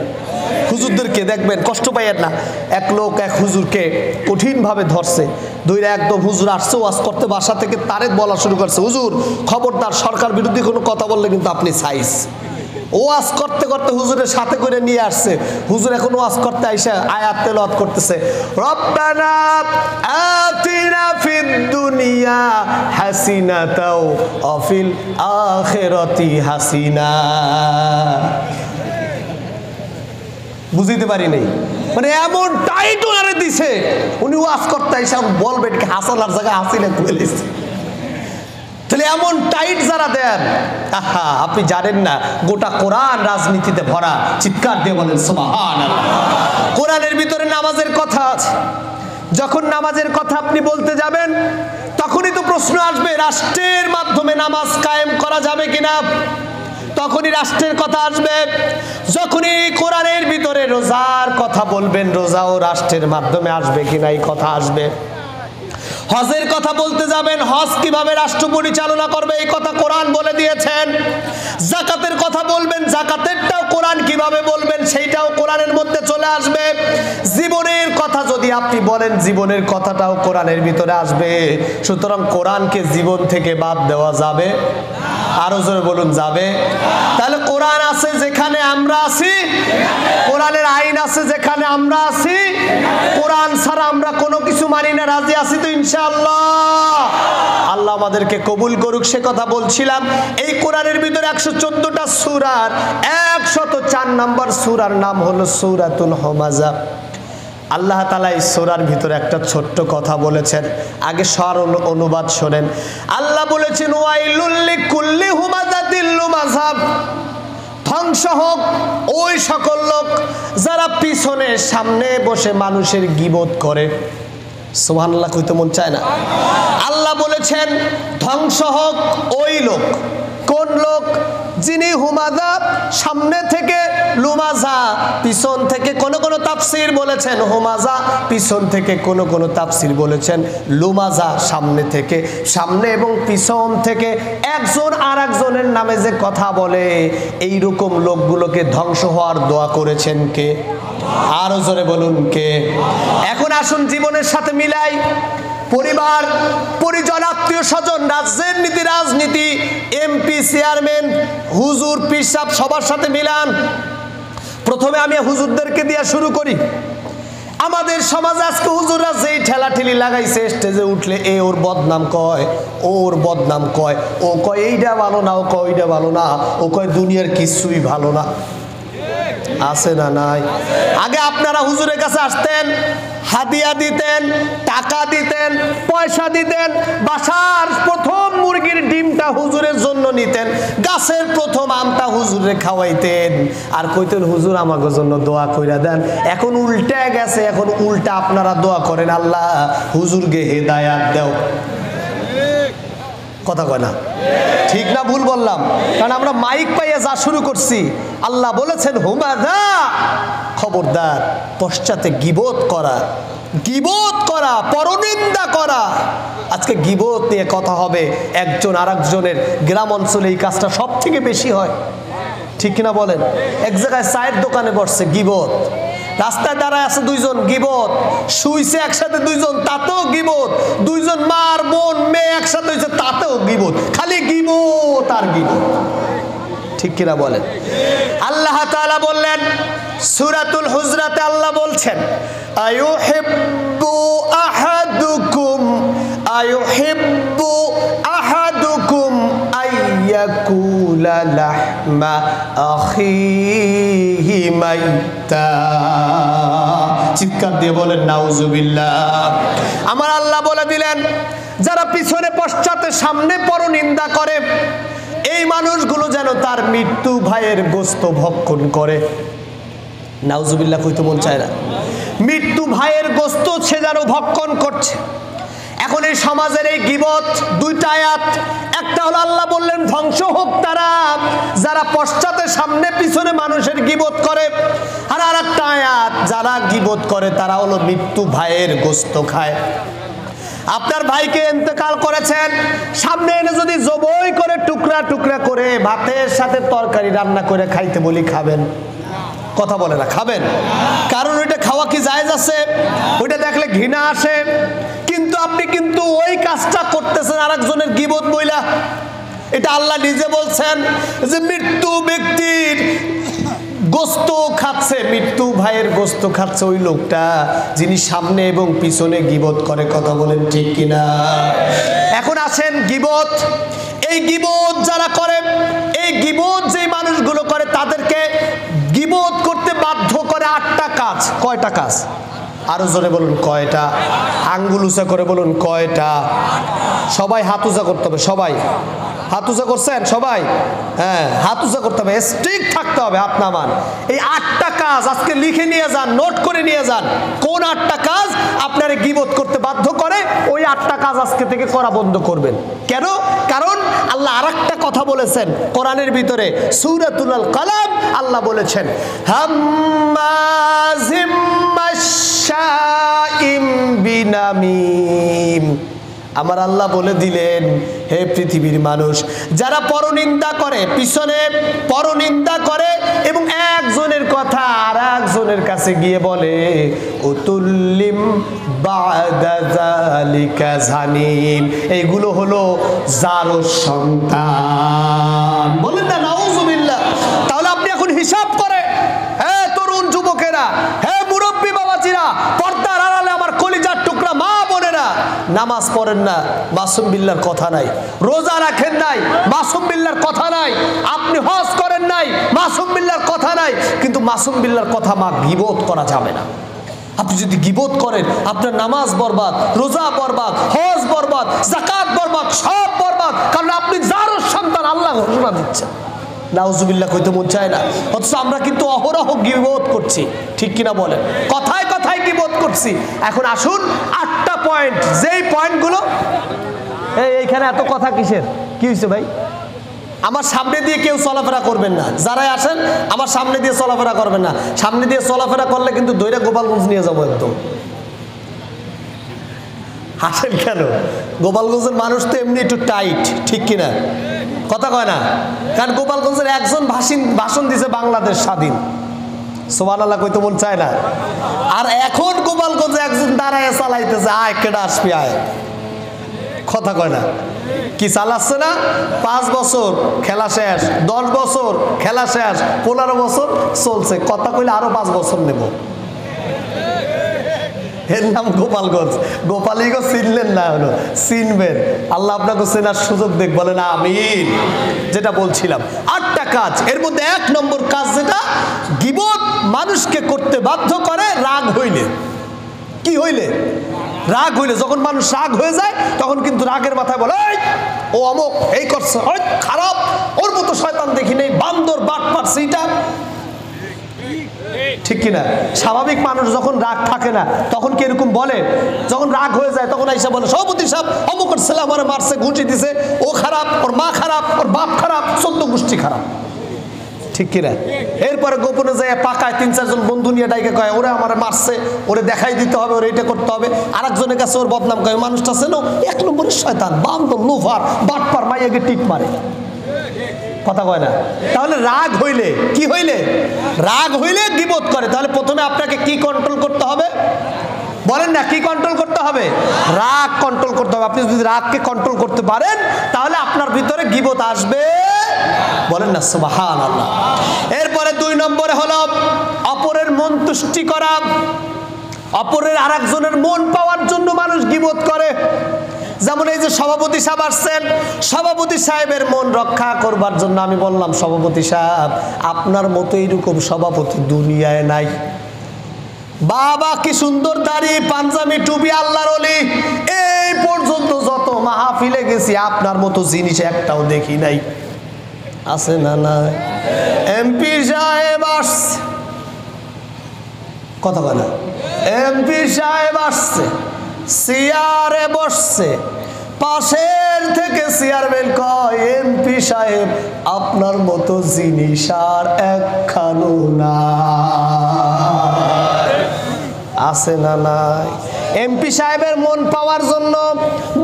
হুজুরদেরকে দেখবেন, কষ্ট পাইয়েন না, এক লোক এক হুজুরকে কঠিনভাবে ধরছে, ধরে একদম হুজুর আসছে ওয়াজ করতে, বাসা থেকে তারে বলা শুরু করছে, হুজুর খবরদার সরকার বিরোধী কোনো কথা বললে কিন্তু আপনি সাইজ। ওয়াজ করতে করতে হুজুরের সাথে করে নিয়ে আসছে, হুজুর এখন ওয়াজ করতে আইসা আয়াত তেলাওয়াত করতেছে, রব্বানা আতিনা ফিদ দুনিয়া হাসিনাতাও ওয়া ফিল আখিরাতি হাসিনা। বুঝিতে পারি নাই, মানে এমন টাইট ওনারে দিছে, উনি ওয়াজ করতে আইসা বলবেন কি হাসানার জায়গায় হাসিনা কইলেছে। তাহলে এমন টাইট যারা দেন, আহা আপনি জানেন না গোটা কোরআন রাজনীতিতে ভরা। চিৎকার দিয়ে বলেন সুবহানাল্লাহ। কোরআনের ভিতরে নামাজের কথা আছে, যখন নামাজের কথা আপনি বলতে যাবেন তখনই তো প্রশ্ন আসবে রাষ্ট্রের মাধ্যমে নামাজ কায়েম করা যাবে কিনা, তখনই রাষ্ট্রের কথা আসবে। যখনই কোরআনের ভিতরে রোজার কথা বলবেন, রোজাও রাষ্ট্রের মাধ্যমে আসবে কিনা এই কথা আসবে। হজের কথা বলতে যাবেন, হজ কিভাবে রাষ্ট্র পরিচালনা করবে এই কথা কোরআন বলে দিয়েছেন। যাকাতের কথা বলবেন, যাকাতেরটাও কোরআন কিভাবে বলবেন সেইটাও কোরআনের মধ্যে চলে আসবে। জীবনের কথা যদি আপনি বলেন, জীবনের কথাটাও কোরআনের ভিতরে আসবে। সুতরাং কোরআনকে জীবন থেকে বাদ দেওয়া যাবে? আরো জোরে বলুন, যাবে? তাহলে কোরআন আছে যেখানে আমরা আছি, কোরআনের আইন আছে যেখানে আমরা আছি, কোরআন ছাড়া আমরা কোনো কিছু মানি না, রাজি আছি তো ইনশাআল্লাহ? আল্লাহ আমাদেরকে কবুল করুক। সে কথা বলছিলাম, এই কোরআনের ভিতরে 114টা সূরার 104 নম্বর সূরার নাম হলো সূরাতুল হুমাযা। আল্লাহ তাআলা এই সূরার ভিতরে একটা ছোট্ট কথা বলেছেন, আগে সর অনুবাদ শোনেন। আল্লাহ বলেছেন ওয়াইলুল লিকুল্লি হুমাযাতিল লুমাযা, ধ্বংস হোক ওই সকল লোক যারা পিছনে সামনে বসে মানুষের গীবত করে। সুবহানাল্লাহ কইতে মন চায় না? আল্লাহ বলেছেন ধ্বংস হোক ওই লোক। কোন লোক? যিনি হুমাযা সামনে থেকে, লুমাযা পিছন থেকে। কোন কোন তাফসীর বলেছেন হুমাযা পিছন থেকে, কোন কোন তাফসীর বলেছেন লুমাযা সামনে থেকে। সামনে এবং পিছন থেকে একজন আর একজনের নামে যে কথা বলে, এই রকম লোকগুলোকে ধ্বংস হওয়ার দোয়া করেছেন কে? আরো জোরে বলুন কে? এখন আসুন জীবনের সাথে মিলাই। পরিবার পরিজন আত্মীয় স্বজন রাজ্যের নীতি রাজনীতি এমপি চেয়ারম্যান হুজুর পীর সাহেব সবার সাথে মিলান। প্রথমে আমি হুজুরদেরকে দিয়ে শুরু করি। আমাদের সমাজে আজকে হুজুররা যেই ঠেলাঠেলি লাগাইছে, স্টেজে উঠলে এ ওর বদনাম কয়, ওর বদনাম কয়, ও কয় এইটা ভালো না, ও কয় ওইটা ভালো না, ও কয় দুনিয়ার কিছুই ভালো না। আছে না নাই? আগে আপনারা হুজুরের কাছে আসতেন, হাদিয়া দিতেন, টাকা দিতেন, পয়সা দিতেন, বাসার প্রথম মুরগির ডিমটা হুজুরের জন্য নিতেন, গাছের প্রথম আমটা হুজুরে খাওয়াইতেন, আর কইতেন হুজুর আমাকে জন্য দোয়া কইরা দেন। এখন উল্টা গেছে, এখন উল্টা আপনারা দোয়া করেন, আল্লাহ হুজুরকে হেদায়াত দাও। কথা কয় না? ঠিক না ভুল বললাম? কারণ আমরা মাইক পাইয়ে যা শুরু করছি, আল্লাহ বলেছেন হুমাদা, খবরদার পশ্চাতে গীবত করা, গীবত করা, পরনিন্দা করা। আজকে গীবত নিয়ে কথা হবে। একজন আরেকজনের, গ্রাম অঞ্চলে এই কাজটা সব থেকে বেশি হয়, ঠিক কিনা বলেন? এক জায়গায় চায়ের দোকানে বসছে, গীবত। রাস্তায় দাঁড়ায় আছে দুইজন, গীবত। শুইছে একসাথে দুইজন, তাতেও গীবত। দুইজন মা আর বোন মেয়ে একসাথে হয়েছে, তাতেও গীবত। খালি গীবত আর গীবত, ঠিক কিনা বলেন? আল্লাহ তাআলা বললেন সূরাতুল হুজরাতে, আল্লাহ বলছেন আয়ুহিব্বু আহাদুকুম আইয়াকুলা লাহমা আখিহি মাইতা। চিৎকার দিয়ে বলেন নাউজুবিল্লাহ। আমার আল্লাহ বলে দিলেন, যারা পিছনে পশ্চাতে সামনে পরনিন্দা করে, এই মানুষগুলো যেন তার মৃত্যু ভাইয়ের গোশত ভক্ষণ করে। নাউজুবিল্লাহ কইতে মন চায় না? মৃত্যু ভাইয়ের গোশত সে যেন ভক্ষণ করছে। এখন এই সমাজের এই গীবত, দুইটা আয়াত। একটা হলো আল্লাহ বললেন ধ্বংস হোক তারা যারা পশ্চাতে সামনে পিছনে মানুষের গীবত করে, আর আরেকটা আয়াত, যারা গীবত করে তারা হলো মৃত্যু ভাইয়ের গোশত খায়। আপনার ভাইকে ইন্তেকাল করেছেন, সামনে এনে যদি জবই করে টুকরা টুকরা করে ভাতের সাথে তরকারি রান্না করে খাইতে বলি, খাবেন? কথা বলে না, খাবেন? কারণ ওইটা খাওয়া কি জায়েজ আছে? ওইটা দেখলে ঘৃণা আসে। কিন্তু আপনি কিন্তু ওই কাজটা করতেছেন আরেকজনের গীবত বইলা। এটা আল্লাহ নিজে বলছেন যে মৃত্যু ব্যক্তির গোস্ত খাচ্ছে, মৃত্যু ভাইয়ের গোস্ত খাচ্ছে ওই লোকটা যিনি সামনে এবং পিছনে গীবত করে। কথা বলেন ঠিক কিনা? এখন আসেন গীবত। এই গীবত যারা করে, এই গীবত যে মানুষগুলো করে, তাদেরকে গীবত করতে বাধ্য করে 8টা কাজ। কয়টা কাজ? আরো জোরে বলুন, কয়টা? আঙ্গুল উঁচা করে বলুন, কয়টা? সবাই হাত উঁচা করতে হবে। সবাই হাত উঁচা করছেন? সবাই? হ্যাঁ, হাত উঁচা করতে হবে, স্ট্রিক্ট থাকতে হবে, হাত নামান। এই 8টা কাজ আজকে লিখে নিয়ে যান, নোট করে নিয়ে যান। কোন 8টা কাজ আপনারে গীবত করতে বাধ্য করে, ওই 8টা কাজ আজকে থেকে করা বন্ধ করবেন। কেন? কারণ আল্লাহ আরেকটা কথা বলেছেন কোরআনের ভিতরে, সূরাতুল কালাম। আল্লাহ বলেছেন হাম্মাজিম মাশশাইম বিনামিম। আমার আল্লাহ বলে দিলেন, হে পৃথিবীর মানুষ, যারা পরনিন্দা করে, পিছনে পরনিন্দা করে এবং একজনের কথা আর একজনের কাছে গিয়ে বলে, উতুল্লিম বাদা যালিকা জানিম, এইগুলো হলো জারজ সন্তান। বলেন না নাউজুবিল্লাহ? তাহলে আপনি এখন হিসাব করে, হে তরুণ যুবকেরা, হে মুরব্বী বাবাজিরা, পর্দার আড়ালে আমার কলিজার টুকরা মা বোনেরা, নামাজ পড়েন না, মাসুম বিল্লাহর কথা নাই। রোজা রাখেন নাই, মাসুম বিল্লাহর কথা নাই। আপনি হজ করেন নাই, মাসুম বিল্লাহর কথা নাই। কিন্তু মাসুম বিল্লাহর কথা মা গীবত করা যাবে না। আপনি যদি গীবত করেন, আপনার নামাজ বরবাদ, রোজা বরবাদ, হজ বরবাদ, যাকাত বরবাদ, সব বরবাদ। কারণ আপনি জারজ সন্তান, আল্লাহ ঘোষণা দিচ্ছেন। নাউজুবিল্লাহ কইতে মন চায় না, অথচ আমরা কিন্তু অহরহ গীবত করছি, ঠিক কিনা বলেন? কথায় কথায় গীবত করছি। এখন আসুন 8টা পয়েন্ট, যেই পয়েন্টগুলো, এইখানে এত কথা কিসের? কি হয়েছে ভাই? আমার সামনে দিয়ে কেউ চলাফেরা করবেন না, যারাই আসেন আমার সামনে দিয়ে চলাফেরা করবেন না। সামনে দিয়ে চলাফেরা করলে কিন্তু দইরা গোপালগঞ্জ নিয়ে যাবো একদম। হাসেন কেন? গোপালগঞ্জের মানুষ তো এমনি একটু টাইট, ঠিক কিনা? কথা কয় না? কারণ গোপালগঞ্জের একজন ভাষণ দিছে বাংলাদেশ স্বাধীন, সুবহানাল্লাহ কইতে মন চায় না। আর এখন গোপালগঞ্জে একজন দাঁড়ায় চালাইতেছে, আয় কেডা আসবি আয়, কথা কয় না। কি চালাচ্ছে না? 5 বছর খেলা শেষ, 10 বছর খেলা শেষ, 15 বছর চলছে, কথা কইলে আরো 5 বছর নেব। এর নাম গোপালগঞ্জ। গোপালীগঞ্জ চিনলেন না, হলো চিনবেন। আল্লাহ আপনাকে চেনার সুযোগ দেখ, বলেন আমিন। যেটা বলছিলাম 8টা কাজ, এর মধ্যে 1 নম্বর কাজ যেটা গীবত মানুষকে করতে বাধ্য করে রাগ হইলে। কি হইলে? রাগ হইলে। যখন মানুষ রাগ হয়ে যায় তখন কিন্তু রাগের মাথায় বলে ও অমুক এই করছে, খারাপ, ওর মতো শয়তান দেখি নেই, বান্দর বাটপার সেইটা। ঠিক কিনা? স্বাভাবিক মানুষ যখন রাগ থাকে না তখন কি এরকম বলে? যখন রাগ হয়ে যায় তখন আইসা বলে সভাপতি সাহেব অমুকের ছেলে আমারে মারছে, ঘুষি দিছে, ও খারাপ, ওর মা খারাপ, ওর বাপ খারাপ, 14 গোষ্ঠী খারাপ। ঠিক কিনা? এরপরে গোপনে যায় পাকায় 3-4 জন বন্ধু নিয়ে ডাইকে কয় ওরে আমারে মারছে, ওরে দেখাই দিতে হবে, ওরে এটা করতে হবে। আরেকজনের কাছে ওর বদনাম কয়, মানুষটা ছিল 1 নম্বরের শয়তান, বান্দর, লোফার, বাটপার, মাইয়াকে টিক মারে, কথা কয় না। তাহলে রাগ হইলে কি হইলে? রাগ হইলে গীবত করে। তাহলে প্রথমে আপনাকে কি কন্ট্রোল করতে হবে? বলেন না, কি কন্ট্রোল করতে হবে? রাগ কন্ট্রোল করতে হবে। আপনি যদি রাগকে কন্ট্রোল করতে পারেন তাহলে আপনার ভিতরে গীবত আসবে, বলেন না সুবহানাল্লাহ। এরপরে 2 নম্বরে হলো অপরের মন তুষ্টি করা। অপরের আরেকজনের মন পাওয়ার জন্য মানুষ গীবত করে। যেমন এই যে সভাপতি সাহেব আসছেন, সভাপতি সাহেবের মন রক্ষা করবার জন্য আমি বললাম সভাপতি সাহেব আপনার মতো এইরকম সভাপতি দুনিয়ায় নাই। বাবা কি সুন্দর দাড়ি, পাঞ্জাবি, টুপি, আল্লাহর ওলি, এই পর্যন্ত যত মাহফিলে গেছি আপনার মতো জিনিস একটাও দেখি নাই। আছে না নাই? এমপি সাহেব আসছে, কথা বলে, এমপি সাহেব আসছে, চেয়ারে বসছে, পাশের থেকে চেয়ারম্যান কয় এমপি সাহেব আপনার মতো জিনিস আর একখানো না। আছে না নাই? এমপি সাহেবের মন পাওয়ার জন্য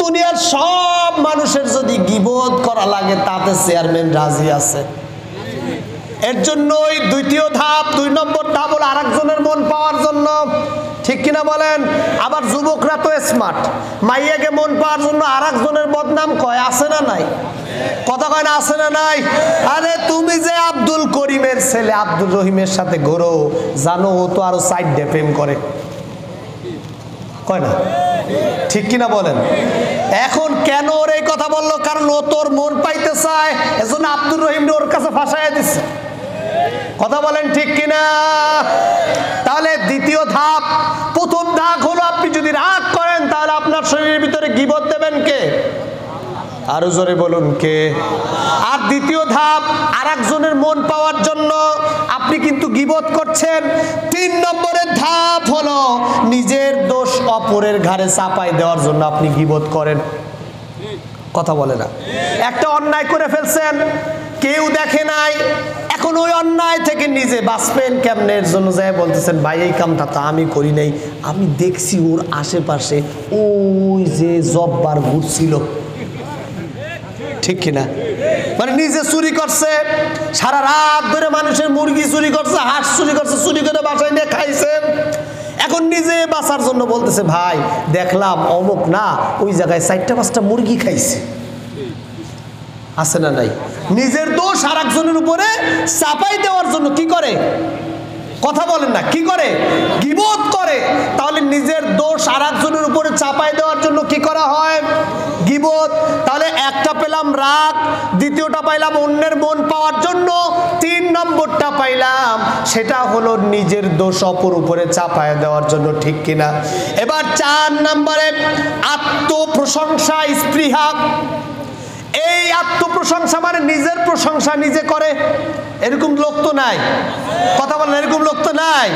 দুনিয়ার সব মানুষের যদি গীবত করা লাগে তাতে চেয়ারম্যান রাজি আছে। এর জন্যই 2য় ধাপ, 2 নম্বর ধাপ হলো আরেকজনের মন পাওয়ার জন্য। ঠিক কিনা বলেন? আবার যুবকরা তো স্মার্ট, মাইয়াকে মন পাওয়ার জন্য আরেকজনের বদনাম কয়, আছে না নাই? কথা কয় না, আছে না নাই? আরে তুমি যে আব্দুল করিমের ছেলে আব্দুল রহিমের সাথে ঘোরো, জানো ও তো আরো 4 প্রেম করে, কয় না? ঠিক কিনা বলেন? এখন কেন ওর এই কথা বললো? কারণ ও তোর মন পাইতে চায়, এজন্য আব্দুল রহিম ওর কাছে ফাঁসাইয়া দিচ্ছে। কথা বলেন ঠিক কিনা? তাহলে 2য় ধাপ, প্রথম ধাপ হলো আপনি যদি রাগ করেন তাহলে আপনার শরীরের ভিতরে গীবত দেবেন কে? আরো জোরে বলুন কে? আর 2য় ধাপ, আরেকজনের মন পাওয়ার জন্য আপনি কিন্তু গীবত করছেন। 3 নম্বরের ধাপ হলো নিজের দোষ অপরের ঘাড়ে চাপাই দেওয়ার জন্য আপনি গীবত করেন। কথা বলে না? একটা অন্যায় করে ফেলছেন, কেউ দেখে নাই, এখন ওই অন্যায় থেকে নিজে বাঁচবেন কেমনে এর জন্য যায় বলতেছেন ভাই এই কামটা তো আমি করি নাই, আমি দেখছি ওর আশেপাশে ওই যে জব্বার ঘুরছিল। ঠিক কিনা? মানে নিজে চুরি করছে, সারা রাত ধরে মানুষের মুরগি চুরি করছে, হাঁস চুরি করছে, চুরি করে বাসায় নিয়ে খাইছে। এখন নিজে বাঁচার জন্য বলতেছে ভাই দেখলাম অমুক না ওই জায়গায় 4-5টা মুরগি খাইছে। আছে না নাই? নিজের দোষ আরেকজনের উপরে চাপাই দেওয়ার জন্য কি করে? কথা বলেন না, কি করে? গীবত করে। তাহলে নিজের দোষ আরেকজনের উপরে চাপাই দেওয়ার জন্য কি করা হয়? গীবত। তাহলে একটা পেলাম রাগ, 2য়টা পাইলাম অন্যের মন পাওয়ার জন্য, 3 নম্বরটা পাইলাম সেটা হলো নিজের দোষ অপর উপরে চাপায় দেওয়ার জন্য। ঠিক কিনা? এবার 4 নম্বরে আত্মপ্রশংসা, স্পৃহা। এই আত্মপ্রশংসা মানে নিজের প্রশংসা নিজে করে, এরকম লোক তো নাই। কথা বলেন, এরকম লোক তো নাই।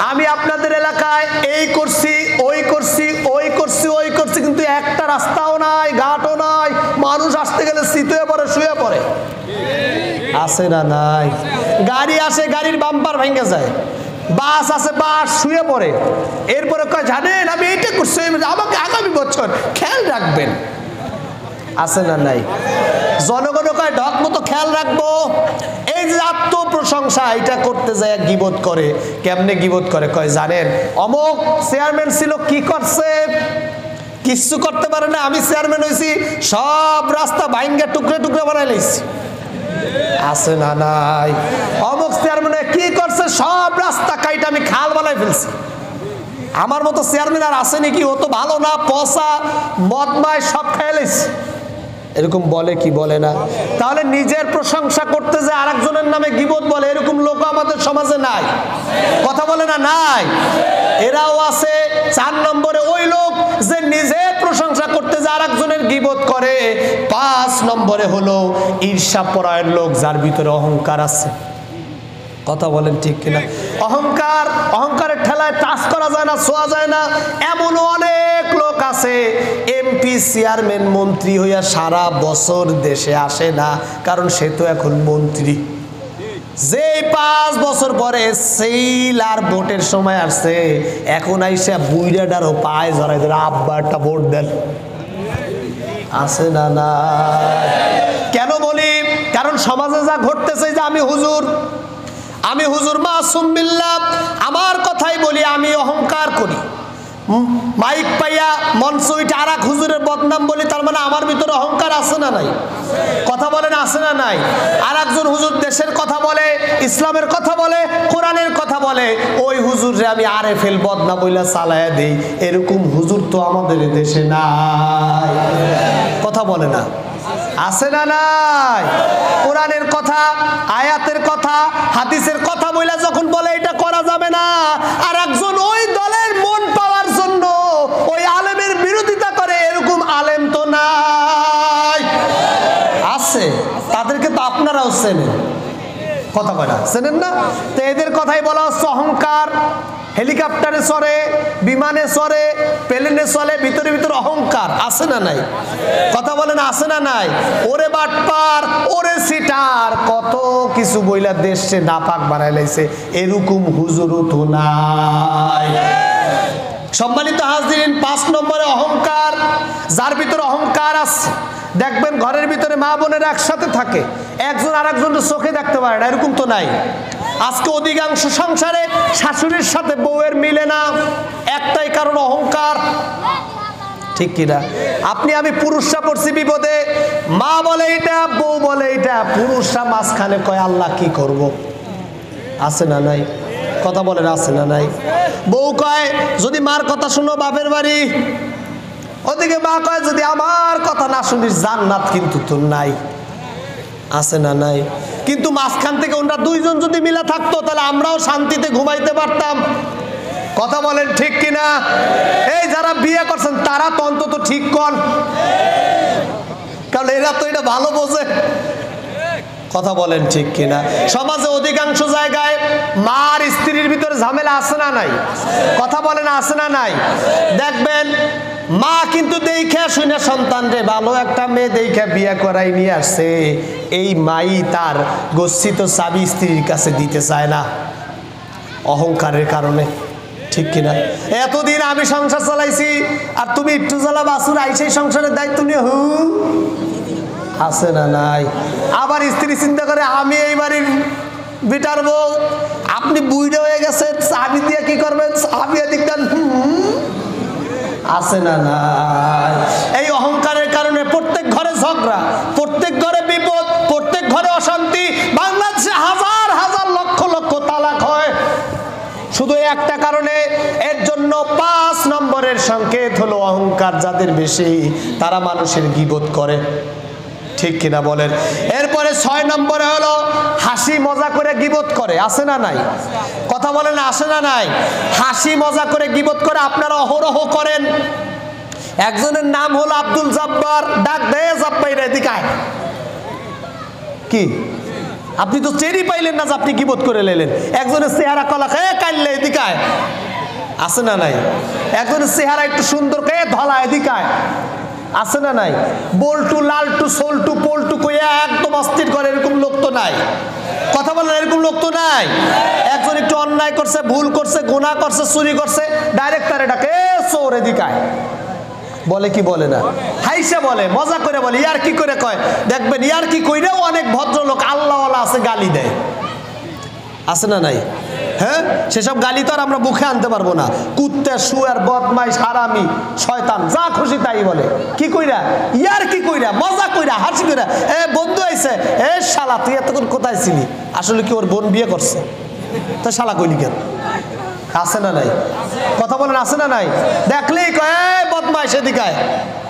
আমি আপনাদের এলাকায় এই করছি, ওই করছি, ওই করছি, ওই করছি, কিন্তু একটা রাস্তাও নাই, ঘাটও নাই, মানুষ আসতে গেলে শীতে পড়ে, শুয়ে পড়ে। আছে না নাই? গাড়ি আসে, গাড়ির বাম্পার ভেঙে যায়, বাস আছে, বাস শুয়ে পড়ে। এরপরে কয় জানেন আমি এইটা করছি, আমাকে আগামী বছর খেয়াল রাখবেন। আছে না নাই? জনগণ কয় ঢক মতো খেয়াল রাখবো। এই যে আত্মপ্রশংসা এটা করতে যায় গীবত করে। কেমনে গীবত করে? কয় জানেন অমুক চেয়ারম্যান ছিল, কি করছে? কিচ্ছু করতে পারে না। আমি চেয়ারম্যান হয়েছি, সব রাস্তা ভাঙ্গা টুকরে টুকরে বানাই লাইছি। আছে না নাই? অমুক চেয়ারম্যান কি করছে? সব রাস্তা কাইটা আমি খাল বানাই ফেলছি। আমার মতো চেয়ারম্যান আর আছে নাকি? ও তো ভালো না, পচা মদমায় সব খেয়ে লাইছি। এরকম বলে কি বলে না? তাহলে নিজের প্রশংসা করতে যে আরেকজনের নামে গীবত বলে, এরকম লোক আমাদের সমাজে নাই। কথা বলে না? নাই। এরাও আছে। 4 নম্বরে ওই লোক যে নিজের প্রশংসা করতে যে আরেকজনের গীবত করে। 5 নম্বরে হলো ঈর্ষাপরায়ণ লোক, যার ভিতরে অহংকার আছে। কথা বলেন ঠিক কিনা? অহংকার, অহংকারের ঠেলায় টাচ করা যায় না, ছোঁয়া যায় না। এমন অনেক লোক আছে এমপি চেয়ারম্যান মন্ত্রী হইয়া সারা বছর দেশে আসে না, কারণ সে তো এখন মন্ত্রী। যে 5 বছর পরে সেইল আর ভোটের সময় আসছে, এখন আইসা বুইড়াটারও পায়ে জড়াই ধরে আব্বা একটা ভোট দেন। আছে না না? কেন বলি? কারণ সমাজে যা ঘটতেছে, যে আমি হুজুর মাসুম বিল্লাহ, আমার কথাই বলি, আমি অহংকার করি। মাইক পাইয়া মঞ্চ উঠে আর এক হুজুরের বদনাম বলি, তার মানে আমার ভিতরে অহংকার আছে না নাই? কথা বলেন আছে না নাই? আর একজন হুজুর দেশের কথা বলে, ইসলামের কথা বলে, কোরআনের কথা বলে, ওই হুজুরে আমি আরেফেল বদনাম বইলা চালায়া দেই। এরকম হুজুর তো আমাদের দেশে নাই। কথা বলে না? আছে না নাই? কোরআনের কথা, আয়াতের কথা, হাদিসের কথা বইলা যখন বলে এটা করা যাবে না, আর একজন ওই দলের মন পাওয়ার জন্য ওই আলেমের বিরোধিতা করে, এরকম আলেম তো নাই। আছে, তাদেরকে তো আপনারাও চেনেন। কথা কয় না? চেনেন না? তো এদের কথাই বলা হচ্ছে অহংকার। হেলিকপ্টারে চড়ে, বিমানে চড়ে, প্লেনে চলে, ভিতরে ভিতরে অহংকার। আছে না নাই? কথা বলেন আছে না নাই? ওরে বাটপার, ওরে সিটার, কত কিছু বইলা দেশে নাপাক বানাই লাইছে। এরকম হুজুরও তো নাই। সম্মানিত হাজরিন, 5 নম্বরে অহংকার। যার ভিতরে অহংকার আছে, দেখবেন ঘরের ভিতরে মা বোনের একসাথে থাকে, একজন আরেকজনের চোখে দেখতে পারে না, এরকম তো নাই। আজকে অধিকাংশ সংসারে শাশুড়ির সাথে বউয়ের মিলে না, একটাই কারণ অহংকার। ঠিক কিনা? আপনি আমি পুরুষরা পড়ছি বিপদে, মা বলে এটা, বউ বলে এটা, পুরুষরা মাঝখানে কয় আল্লাহ কি করব। আছে না নাই? কথা বলেন আছে না নাই? বউ কয় যদি মার কথা শুনো বাপের বাড়ি, ওদিকে মা কয় যদি আমার কথা না শুনিস জান্নাত কিন্তু তোর নাই। আছে না নাই? কিন্তু মাঝখান থেকে ওনারা দুইজন যদি মিলে থাকতো, তাহলে আমরাও শান্তিতে ঘুমাইতে পারতাম। কথা বলেন ঠিক কিনা? এই যারা বিয়ে করছেন তারা তো অন্তত ঠিক কর, কারণ এরা তো এটা ভালো বোঝে। কথা বলেন ঠিক কিনা? সমাজে অধিকাংশ জায়গায় মার স্ত্রীর ভিতরে ঝামেলা আছে না নাই? কথা বলেন আছে না নাই? দেখবেন মা কিন্তু দেখে শুনে সন্তান রে ভালো একটা মেয়ে দেখে বিয়ে করাই নিয়ে আসছে, এই মাই তার গচ্ছিত চাবি স্ত্রীর কাছে দিতে চায় না, অহংকারের কারণে। ঠিক কিনা? এতদিন আমি সংসার চালাইছি, আর তুমি একটু জ্বালা বাসুর আইসেই সংসারের দায়িত্ব নিয়ে হু। আছে না নাই? আবার স্ত্রী চিন্তা করে আমি এই বাড়ির বিটার বউ, আপনি বুইড়ে হয়ে গেছেন, চাবি দিয়ে কি করবেন? চাবি এদিক দেন। আছে না নাই? এই অহংকারের কারণে প্রত্যেক ঘরে ঝগড়া, প্রত্যেক ঘরে বিপদ, প্রত্যেক ঘরে অশান্তি। বাংলাদেশে হাজার হাজার লক্ষ লক্ষ তালাক হয় শুধু একটা কারণে। এর জন্য 5 নম্বরের সংকেত হলো অহংকার যাদের বেশি, তারা মানুষের গীবত করে। ঠিক কিনা বলেন? এরপরে 6 নম্বরে হলো হাসি মজা করে গীবত করে। আছে না নাই? কথা বলেন আছে না নাই? হাসি মজা করে গীবত করে, আপনারা অহরহ করেন। একজনের নাম হলো আব্দুল জব্বার, ডাক দেয় জব্বাইর এদিকে। কি আপনি তো চেরি পাইলেন না যে আপনি গীবত করে লেলেন। একজনের চেহারা কলা খেয়ে কাইলে এদিকে। আছে না নাই? একজনের চেহারা একটু সুন্দর খেয়ে ধলা এদিকে। আছে না নাই? বল্টু লালটু সোলটু পোলটু কইয়া একদম অস্থির করে, এরকম লোক তো নাই। কথা বলেন এরকম লোক তো নাই। একজন একটু অন্যায় করছে, ভুল করছে, গুনাহ করছে, চুরি করছে, ডাইরেক্ট তারে ডাকে চোর এদিকে। বলে কি বলে না? হাইসা বলে, মজা করে বলে, ইয়ার কি করে কয়। দেখবেন ইয়ার কি কইরা ও অনেক ভদ্রলোক আল্লাহওয়ালা আছে গালি দেয়, আছে না নাই? হ্যাঁ, সেসব গালি তো আর আমরা মুখে আনতে পারবো না। কুত্তে, শুয়ার, বদমাইশ, হারামি, শয়তান, যা খুশি তাই বলে। কি কইরা? ইয়ার কি কইরা, মজা কইরা, হাসি কইরা, এ বন্ধু আইছে, এ শালা তুই এতক্ষণ কোথায় ছিলি? আসলে কি ওর বোন বিয়ে করছে, তো শালা কইলি কেন? আছে না নাই? কথা বলেন, আছে না নাই? দেখলেই কয় বদমাইশ এদিকে।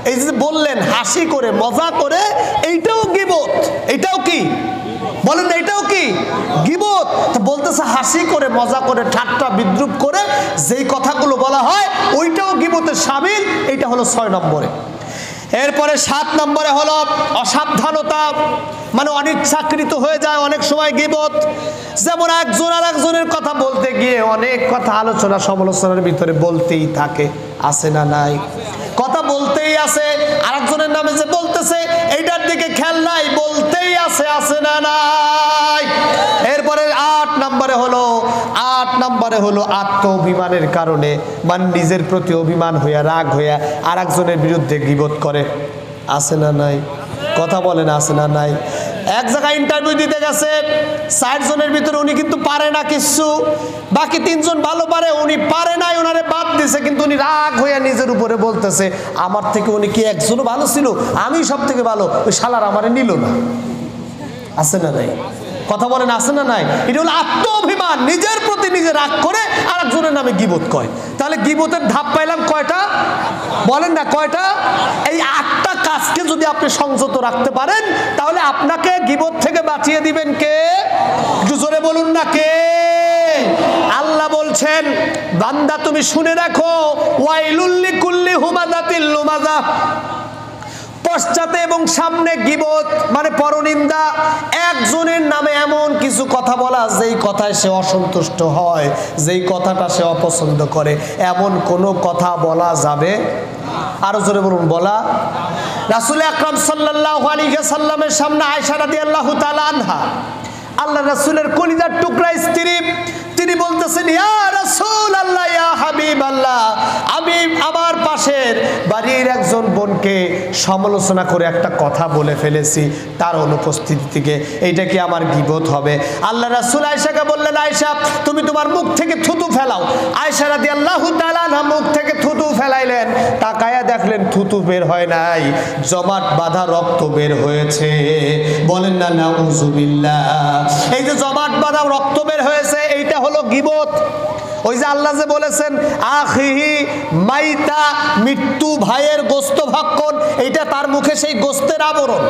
এই যে বললেন হাসি করে, মজা করে, এইটাও গীবত। এইটাও কি বলেন না? এটাও কি গীবত? তো বলতেছে হাসি করে, মজা করে, ঠাট্টা বিদ্রুপ করে যেই কথাগুলো বলা হয় ওইটাও গীবতের শামিল। এইটা হলো 6 নম্বরে। এরপরে 7 নম্বরে হলো অসাবধানতা, মানে অনিচ্ছাকৃত হয়ে যায় অনেক সময় গীবত। যেমন একজন আর একজনের কথা বলতে গিয়ে অনেক কথা আলোচনা সমালোচনার ভিতরে বলতেই থাকে, আছে না নাই? কথা বলতেই আছে, আরেকজনের নামে যে বলতেছে এইটার দিকে খেয়াল নাই, বলতেই আছে, আছে না নাই? এরপরে 8 নম্বরে হলো আত্ম অভিমানের কারণে, মানে নিজের প্রতি অভিমান হইয়া, রাগ হইয়া আরেকজনের বিরুদ্ধে গীবত করে, আছে না নাই? কথা বলেন, আছে না নাই? এক জায়গায় ইন্টারভিউ দিতে গেছে, 4 জনের ভিতরে উনি কিন্তু পারে না কিছু, বাকি 3 জন ভালো পারে, উনি পারে নাই, ওনারে বাদ দিছে। কিন্তু উনি রাগ হয়ে নিজের উপরে বলতেছে আমার থেকে উনি কি একজনও ভালো ছিল, আমি সব থেকে ভালো, ওই শালার আমারে নিল না, আছে না নাই? কথা বলেন, আছে না নাই? এটা হলো আত্ম অভিমান, নিজের প্রতি নিজে রাগ করে আরেকজনের নামে গীবত কয়। তাহলে গীবতের ধাপ পাইলাম কয়টা? বলেন না কয়টা? এই 8টা কাজকে যদি আপনি সংযত রাখতে পারেন তাহলে আপনাকে গীবত থেকে বাঁচিয়ে দিবেন কে? একটু জোরে বলুন না, কে? আল্লাহ বলছেন বান্দা তুমি শুনে রাখো, ওয়াইলুল লিকুল্লি হুমাযাতিল লুমাযা, পশ্চাতে এবং সামনে গীবত মানে পরনিন্দা। একজনের নামে এমন কিছু কথা বলা যেই কথায় সে অসন্তুষ্ট হয়, যেই কথাটা সে অপছন্দ করে, এমন কোনো কথা বলা যাবে? আরো জোরে বলুন, বলা। রাসূল আকরাম সাল্লাল্লাহু আলাইহি ওয়াসাল্লামের সামনে আয়েশা রাদিয়াল্লাহু তাআলা আনহা, আল্লাহ রাসূলের কলিজার টুকরা স্ত্রী, তিনি বলতেছেন ইয়া রাসূলুল্লাহ, ইয়া হাবিবাল্লাহ, আমি আমার পাশের বাড়ির একজন বোনকে সমালোচনা করে একটা কথা বলে ফেলেছি তার অনুপস্থিতি থেকে, এইটা কি আমার গীবত হবে? আল্লাহ রাসূল আয়েশাকে বললেন আয়েশা তুমি তোমার মুখ থেকে থুতু ফেলাও। আয়েশা রাদিয়াল্লাহু তাআলা আনহা মুখ থেকে থুতু ফেলাইলেন, তাকায়া দেখলেন থুতু বের হয় নাই, জমাট বাঁধা রক্ত বের হয়েছে। বলেন না নাউযুবিল্লাহ। এই যে জমাট বাঁধা রক্ত বের হয়েছে এইটা হলো গীবত। ওই যে আল্লাহ যে বলেছেন আখিহি মাইতা, মৃত্যু ভাইয়ের গোস্ত ভক্ষণ, এইটা তার মুখে সেই গোস্তের আবরণ।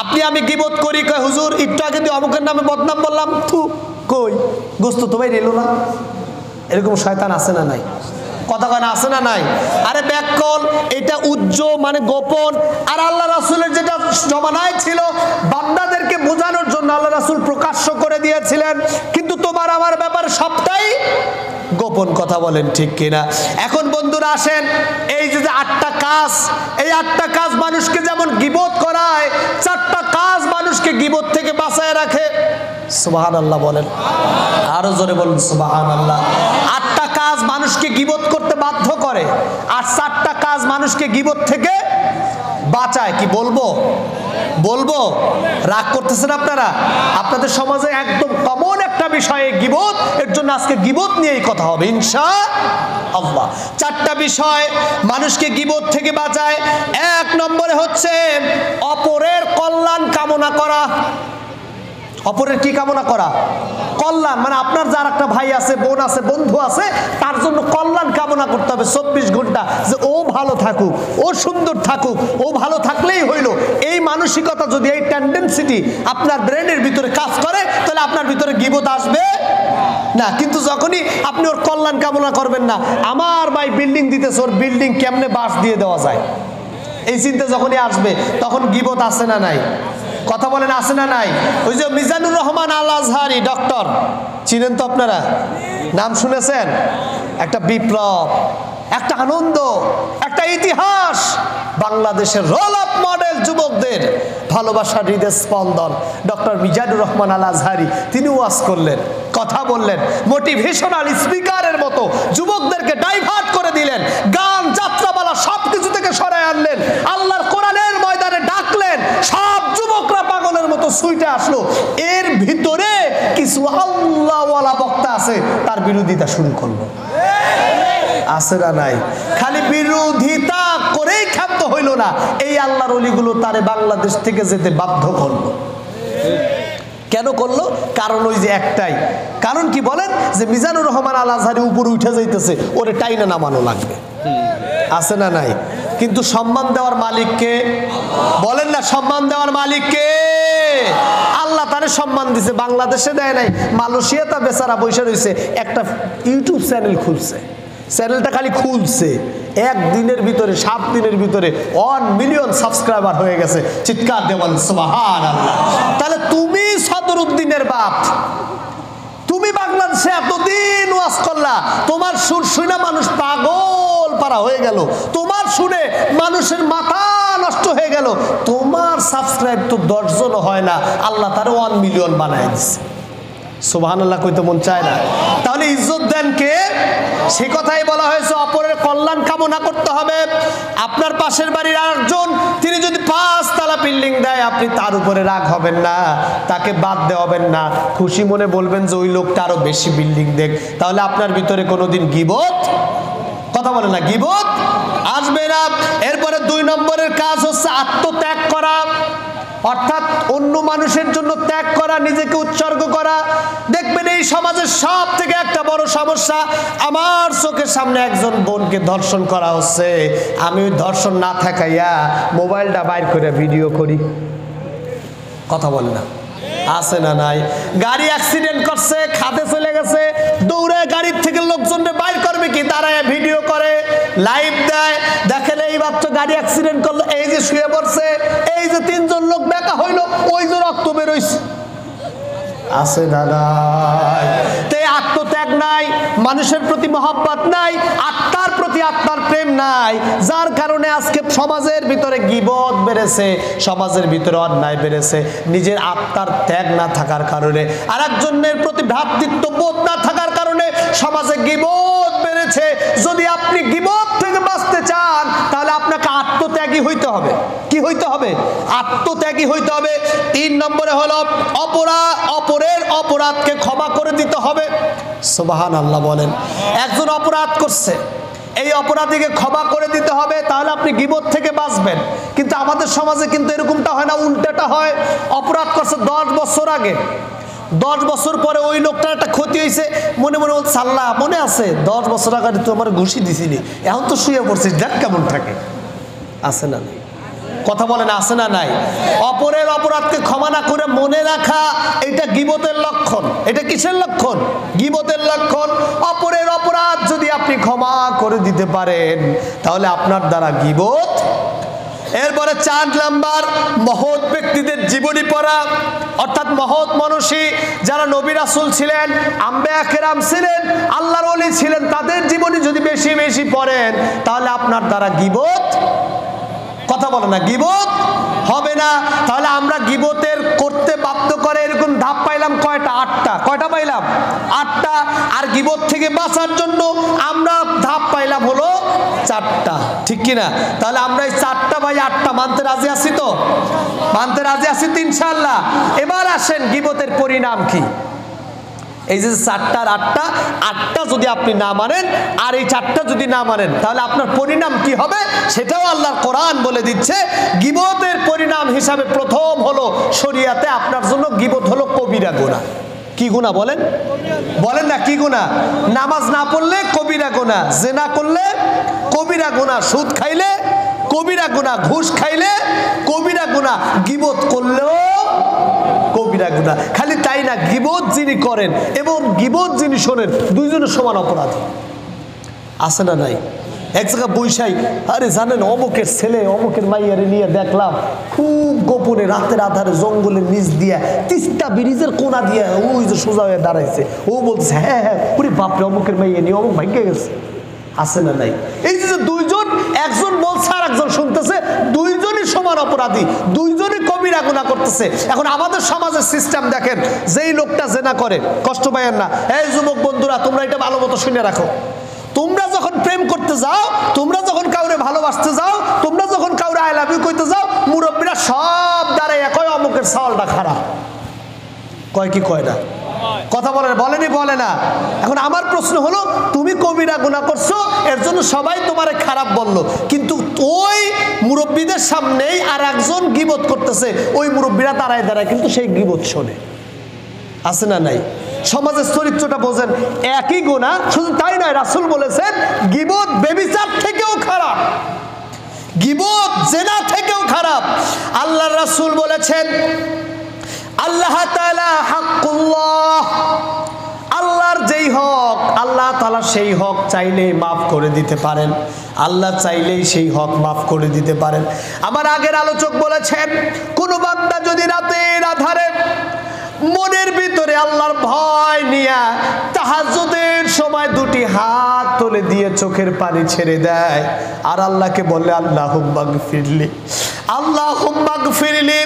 আপনি আমি গীবত করি, কয় হুজুর একটু আগে দিয়ে অমুকের নামে বদনাম বললাম, থু কই গোস্ত তো ভাই এলো না। এরকম শয়তান আছে না নাই? কথা কয় না, আছে না নাই? আরে ব্যাককল, এটা উজ্জ্বল মানে গোপন। আর আল্লাহ রাসূলের যেটা জমানায় ছিল বান্দাদেরকে বোঝানোর জন্য আল্লাহ রাসূল প্রকাশ্য করে দিয়েছিলেন, কিন্তু তোমার আমার ব্যাপার সবটাই গোপন। কথা বলেন ঠিক কিনা? এখন বন্ধুরা আসেন, এই যে 8টা কাজ, এই 8টা কাজ মানুষকে যেমন গীবত করায়, 4টা কাজ মানুষকে গীবত থেকে বাঁচায় রাখে। সুবহানাল্লাহ বলেন, আরো জোরে বলুন সুবহানাল্লাহ। 8টা কাজ মানুষকে গীবত করতে বাধ্য করে, আর 4টা কাজ মানুষকে গীবত থেকে বাঁচায়। কি বলবো? বলবো? রাগ করতেছেন আপনারা? আপনাদের সমাজে একদম কমন একটা বিষয়ে গীবত, এর জন্য আজকে গীবত নিয়েই কথা হবে ইনশাআল্লাহ। 4টা বিষয় মানুষকে গীবত থেকে বাঁচায়। 1 নম্বরে হচ্ছে অপরের কল্যাণ কামনা করা। অপরের কি কামনা করা? কল্যাণ। মানে আপনার যার একটা ভাই আছে, বোন আছে, বন্ধু আছে, তার জন্য কল্যাণ কামনা করতে হবে 24 ঘন্টা, যে ও ভালো থাকুক, ও সুন্দর থাকুক, ও ভালো থাকলেই হইল। এই মানসিকতা যদি, এই টেন্ডেন্সিটি আপনার ব্রেনের ভিতরে কাজ করে তাহলে আপনার ভিতরে গীবত আসবে না। কিন্তু যখনই আপনি ওর কল্যাণ কামনা করবেন না, আমার ভাই বিল্ডিং দিতেছে, ওর বিল্ডিং কেমনে বাস দিয়ে দেওয়া যায়, এই চিন্তা যখনই আসবে তখন গীবত আছে না নাই? কথা বলেন, আছে না নাই? ওই যে মিজানুর রহমান আল আজহারি ডক্টর, চিনেন তো আপনারা? নাম শুনেছেন? একটা বিপ্লব, একটা আনন্দ, একটা ইতিহাস, বাংলাদেশের রোল অফ মডেল যুবকদের ভালোবাসার হৃদয় স্পন্দন ডক্টর মিজানুর রহমান আল আজহারি। তিনি ওয়াজ করলেন, কথা বললেন, মোটিভেশনাল স্পিকারের মতো যুবকদেরকে ডাইভার্ট করে দিলেন, গান যাত্রাপালা সবকিছু থেকে সরায় আনলেন, আল্লাহর কোরআনের ময়দানে ডাকলেন, সব যুবকরা পাগলের মতো বিরোধিতা শুরু করলো। আছে না নাই? খালি বিরোধিতা করেই ক্ষান্ত হইল না, এই আল্লাহর ওলিগুলো তারে বাংলাদেশ থেকে যেতে বাধ্য করলো। কেন করলো? কারণ ওই যে একটাই কারণ, কি বলেন, যে মিজানুর রহমান আল আজহারি উপরে উঠে যাইতেছে, ওরে টাইনা নামানো লাগবে। আছে না নাই? কিন্তু সম্মান দেওয়ার মালিককে বলেন না, সম্মান দেওয়ার মালিককে আল্লাহ তারে সম্মান দিছে, বাংলাদেশে দেয় নাই। মালয়েশিয়াতে বেচারা বসে রয়েছে, একটা ইউটিউব চ্যানেল খুলছে, চ্যানেলটা খালি খুলছে, একদিনের ভিতরে 7 দিনের ভিতরে 1 মিলিয়ন সাবস্ক্রাইবার হয়ে গেছে। চিৎকার দেওয়ান সুবহানাল্লাহ। তাহলে তুমি সদরুদ্দিনের বাপ, তুমি বাংলাদেশে এতদিন ওয়াজ করলা, তোমার সুর শুনে মানুষ পাগল পারা হয়ে গেল, তোমার শুনে মানুষের মাথা নষ্ট হয়ে গেল, তোমার সাবস্ক্রাইব তো 10 জনও হয় না, আল্লাহ তারে 1 মিলিয়ন বানায় দিচ্ছে। সুবহানাল্লাহ কইতে মন চায় না? তাহলে ইজ্জত দেন কে? সে কথাই বলা হয়েছে অপরের কল্যাণ কামনা করতে হবে। আপনার পাশের বাড়ির আরেকজন, তিনি যদি 5 তলা বিল্ডিং দেয়, আপনি তার উপরে রাগ হবেন না, তাকে বাদ দেওয়াবেন না, খুশি মনে বলবেন যে ওই লোকটা আরো বেশি বিল্ডিং দেখ। তাহলে আপনার ভিতরে কোনোদিন গীবত, কথা বলে না, গীবত আসবে না। এরপরে 2 নম্বরের কাজ হচ্ছে আত্মত্যাগ করা, অর্থাৎ অন্য মানুষের জন্য ত্যাগ করা, নিজেকে উৎসর্গ করা। দেখবেন এই সমাজের সব থেকে একটা বড় সমস্যা, আমার চোখের সামনে একজন বোনকে ধর্ষণ করা হচ্ছে, আমি ওই ধর্ষণ না থাকাইয়া মোবাইলটা বাইর করে ভিডিও করি। কথা বলে না? আছে না নাই? গাড়ি অ্যাক্সিডেন্ট করছে, খাদে চলে গেছে, দৌড়ে গাড়ির থেকে লোকজনকে বাইর করবে কি, দাঁড়ায় ভিডিও করে, লাইভ দেয়। দেখেন এইবার তো গাড়ি অ্যাক্সিডেন্ট করলো, এই যে শুয়ে পড়ছে, এই যে 3 জন লোক বেকা হইলো, ওই যে রক্ত বেরোইছে। আছে না নাই? তাই আত্মত্যাগ নাই, মানুষের প্রতি মহব্বত নাই, আত্মার প্রতি আত্মার প্রেম নাই, যার কারণে আজকে সমাজের ভিতরে গীবত বেড়েছে, সমাজের ভিতরে অন্যায় বেড়েছে, নিজের আত্মার ত্যাগ না থাকার কারণে, আরেকজনের প্রতি ভ্রাতৃত্ব বোধ না থাকার কারণে সমাজে গীবত বেড়েছে। যদি আপনি গীবত থেকে বাঁচতে চান, তাহলে আপনাকে আত্মত্যাগী হইতে হবে। কি হইতে হবে? আত্মত্যাগী হইতে হবে। 3 নম্বরে হলো অপরের অপরাধকে ক্ষমা করে দিতে হবে। সুবহানাল্লাহ বলেন। একজন অপরাধ করছে, এই অপরাধীকে ক্ষমা করে দিতে হবে, তাহলে আপনি গীবত থেকে বাঁচবেন। কিন্তু আমাদের সমাজে কিন্তু এরকমটা হয় না, উল্টাটা হয়। অপরাধ করছে 10 বছর আগে, 10 বছর পরে ওই লোকটার একটা ক্ষতি হয়েছে, মনে মনে বলছে আল্লাহ মনে আছে 10 বছর আগে তুই আমার ঘুষি দিছিলি, এখন তো শুয়ে পড়ছিস, দেখ কেমন থাকে। আছে না নাই? কথা বলেন, আছে না নাই? অপরের অপরাধকে ক্ষমা না করে মনে রাখা, এটা গীবতের লক্ষণ। এটা কিসের লক্ষণ? গীবতের লক্ষণ। অপরের অপরাধ যদি আপনি ক্ষমা করে দিতে পারেন, তাহলে আপনার দ্বারা গীবত। এরপরে 4 নাম্বার, মহৎ ব্যক্তিদের জীবনী পড়া, অর্থাৎ মহৎ মনীষী যারা নবী রাসূল ছিলেন, আম্বিয়া কেরাম ছিলেন, আল্লাহর ওলি ছিলেন, তাদের জীবনী যদি বেশি বেশি পড়েন, তাহলে আপনার দ্বারা গীবত, কথা বলে না, গীবত হবে না। তাহলে আমরা গীবতের করতে বাধ্য করে এরকম ধাপ পাইলাম কয়টা? 8টা। কয়টা পাইলাম? 8টা। আর গীবত থেকে বাঁচার জন্য আমরা ধাপ পাইলাম হলো 4টা, ঠিক কিনা? তাহলে আমরা এই 4টা ভাই 8টা মানতে রাজি আছি তো? মানতে রাজি আছি তো ইনশাআল্লাহ। এবার আসেন গীবতের পরিণাম কি? এই যে 4টার 8টা যদি আপনি না মানেন, আর এই 4টা যদি না মানেন, তাহলে আপনার পরিণাম কি হবে সেটাও আল্লাহর কোরআন বলে দিচ্ছে। গীবতের পরিণাম হিসাবে প্রথম হলো, শরীয়তে আপনার জন্য গীবত হলো কবিরা গুনাহ। কি গুনাহ বলেন? বলেন না, কি গুনাহ? নামাজ না পড়লে কবিরা গুনাহ, জিনা করলে কবিরা গুনাহ, সুদ খাইলে কবিরা গুনাহ, ঘুষ খাইলে কবিরা গুনাহ, গীবত করলেও কবিরা গুনাহ। খালি তাই না, গীবত যিনি করেন এবং গীবত যিনি শোনেন, দুইজনের সমান অপরাধী। আছে না নাই? এক জায়গায় বৈশাই, আরে জানেন অমুকের ছেলে অমুকের মাইয়ারে নিয়ে দেখলাম খুব গোপনে রাতের আধারে জঙ্গলের নিচ দিয়া তিস্তা ব্রিজের কোনা দিয়া ওই যে সোজা হয়ে দাঁড়াইছে, ও বলছে হ্যাঁ হ্যাঁ পুরি বাপরে অমুকের মাইয়া নিয়ে অমুক ভাগ্যে গেছে। আছে না নাই? এই যে দুইজন, একজন বলছে আর একজন শুনতেছে, দুইজনই সমান অপরাধী, দুইজনই কবিরা গুনাহ করতেছে। এখন আমাদের সমাজের সিস্টেম দেখেন, যেই লোকটা জেনা করে, কষ্ট পায়েন না, এই যুবক বন্ধুরা তোমরা এটা ভালো মতো শুনে রাখো, তোমরা যখন প্রেম করতে যাও, তোমরা যখন কাউরে ভালোবাসতে যাও, তোমরা যখন কাউরে আই লাভ ইউ কইতে যাও, মুরব্বীরা সব দাঁড়ায় কয় অমুকের চাউলটা খারাপ। কয় কি কয় না? কথা বলেনি, বলে না। এখন আমার প্রশ্ন হলো, তুমি কবিরা গুনাহ করছো, এর জন্য সবাই তোমারে খারাপ বলল, কিন্তু ওই মুরব্বীদের সামনেই আর একজন গীবত করতেছে, ওই মুরব্বীরা দাঁড়ায় দাঁড়ায় কিন্তু সেই গীবত শোনে। আছে না নাই? সমাজের চরিত্রটা বোঝেন, একই গুনাহ, শুধু তাই নয়, রাসূল বলেছেন গীবত ব্যভিচার থেকেও খারাপ, গীবত জিনা থেকেও খারাপ। আল্লাহর রাসূল বলেছেন আল্লাহ তাআলা হাক্কুল্লাহ, আল্লাহর যেই হক, আল্লাহ তাআলা সেই হক চাইলেই মাফ করে দিতে পারেন, আল্লাহ চাইলেই সেই হক মাফ করে দিতে পারেন। আমার আগের আলোচক বলেছেন, কোন বান্দা যদি রাতের আধারে মনের ভিতরে আল্লাহর ভয় নিয়ে তাহাজ্জুদের সময় দুটি হাত তুলে দিয়ে চোখের পানি ছেড়ে দেয় আর আল্লাহকে বলে আল্লাহুম্মা গফিরলি, আল্লাহুম্মা গফিরলি,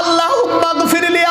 আল্লাহুম্মা গফিরলি,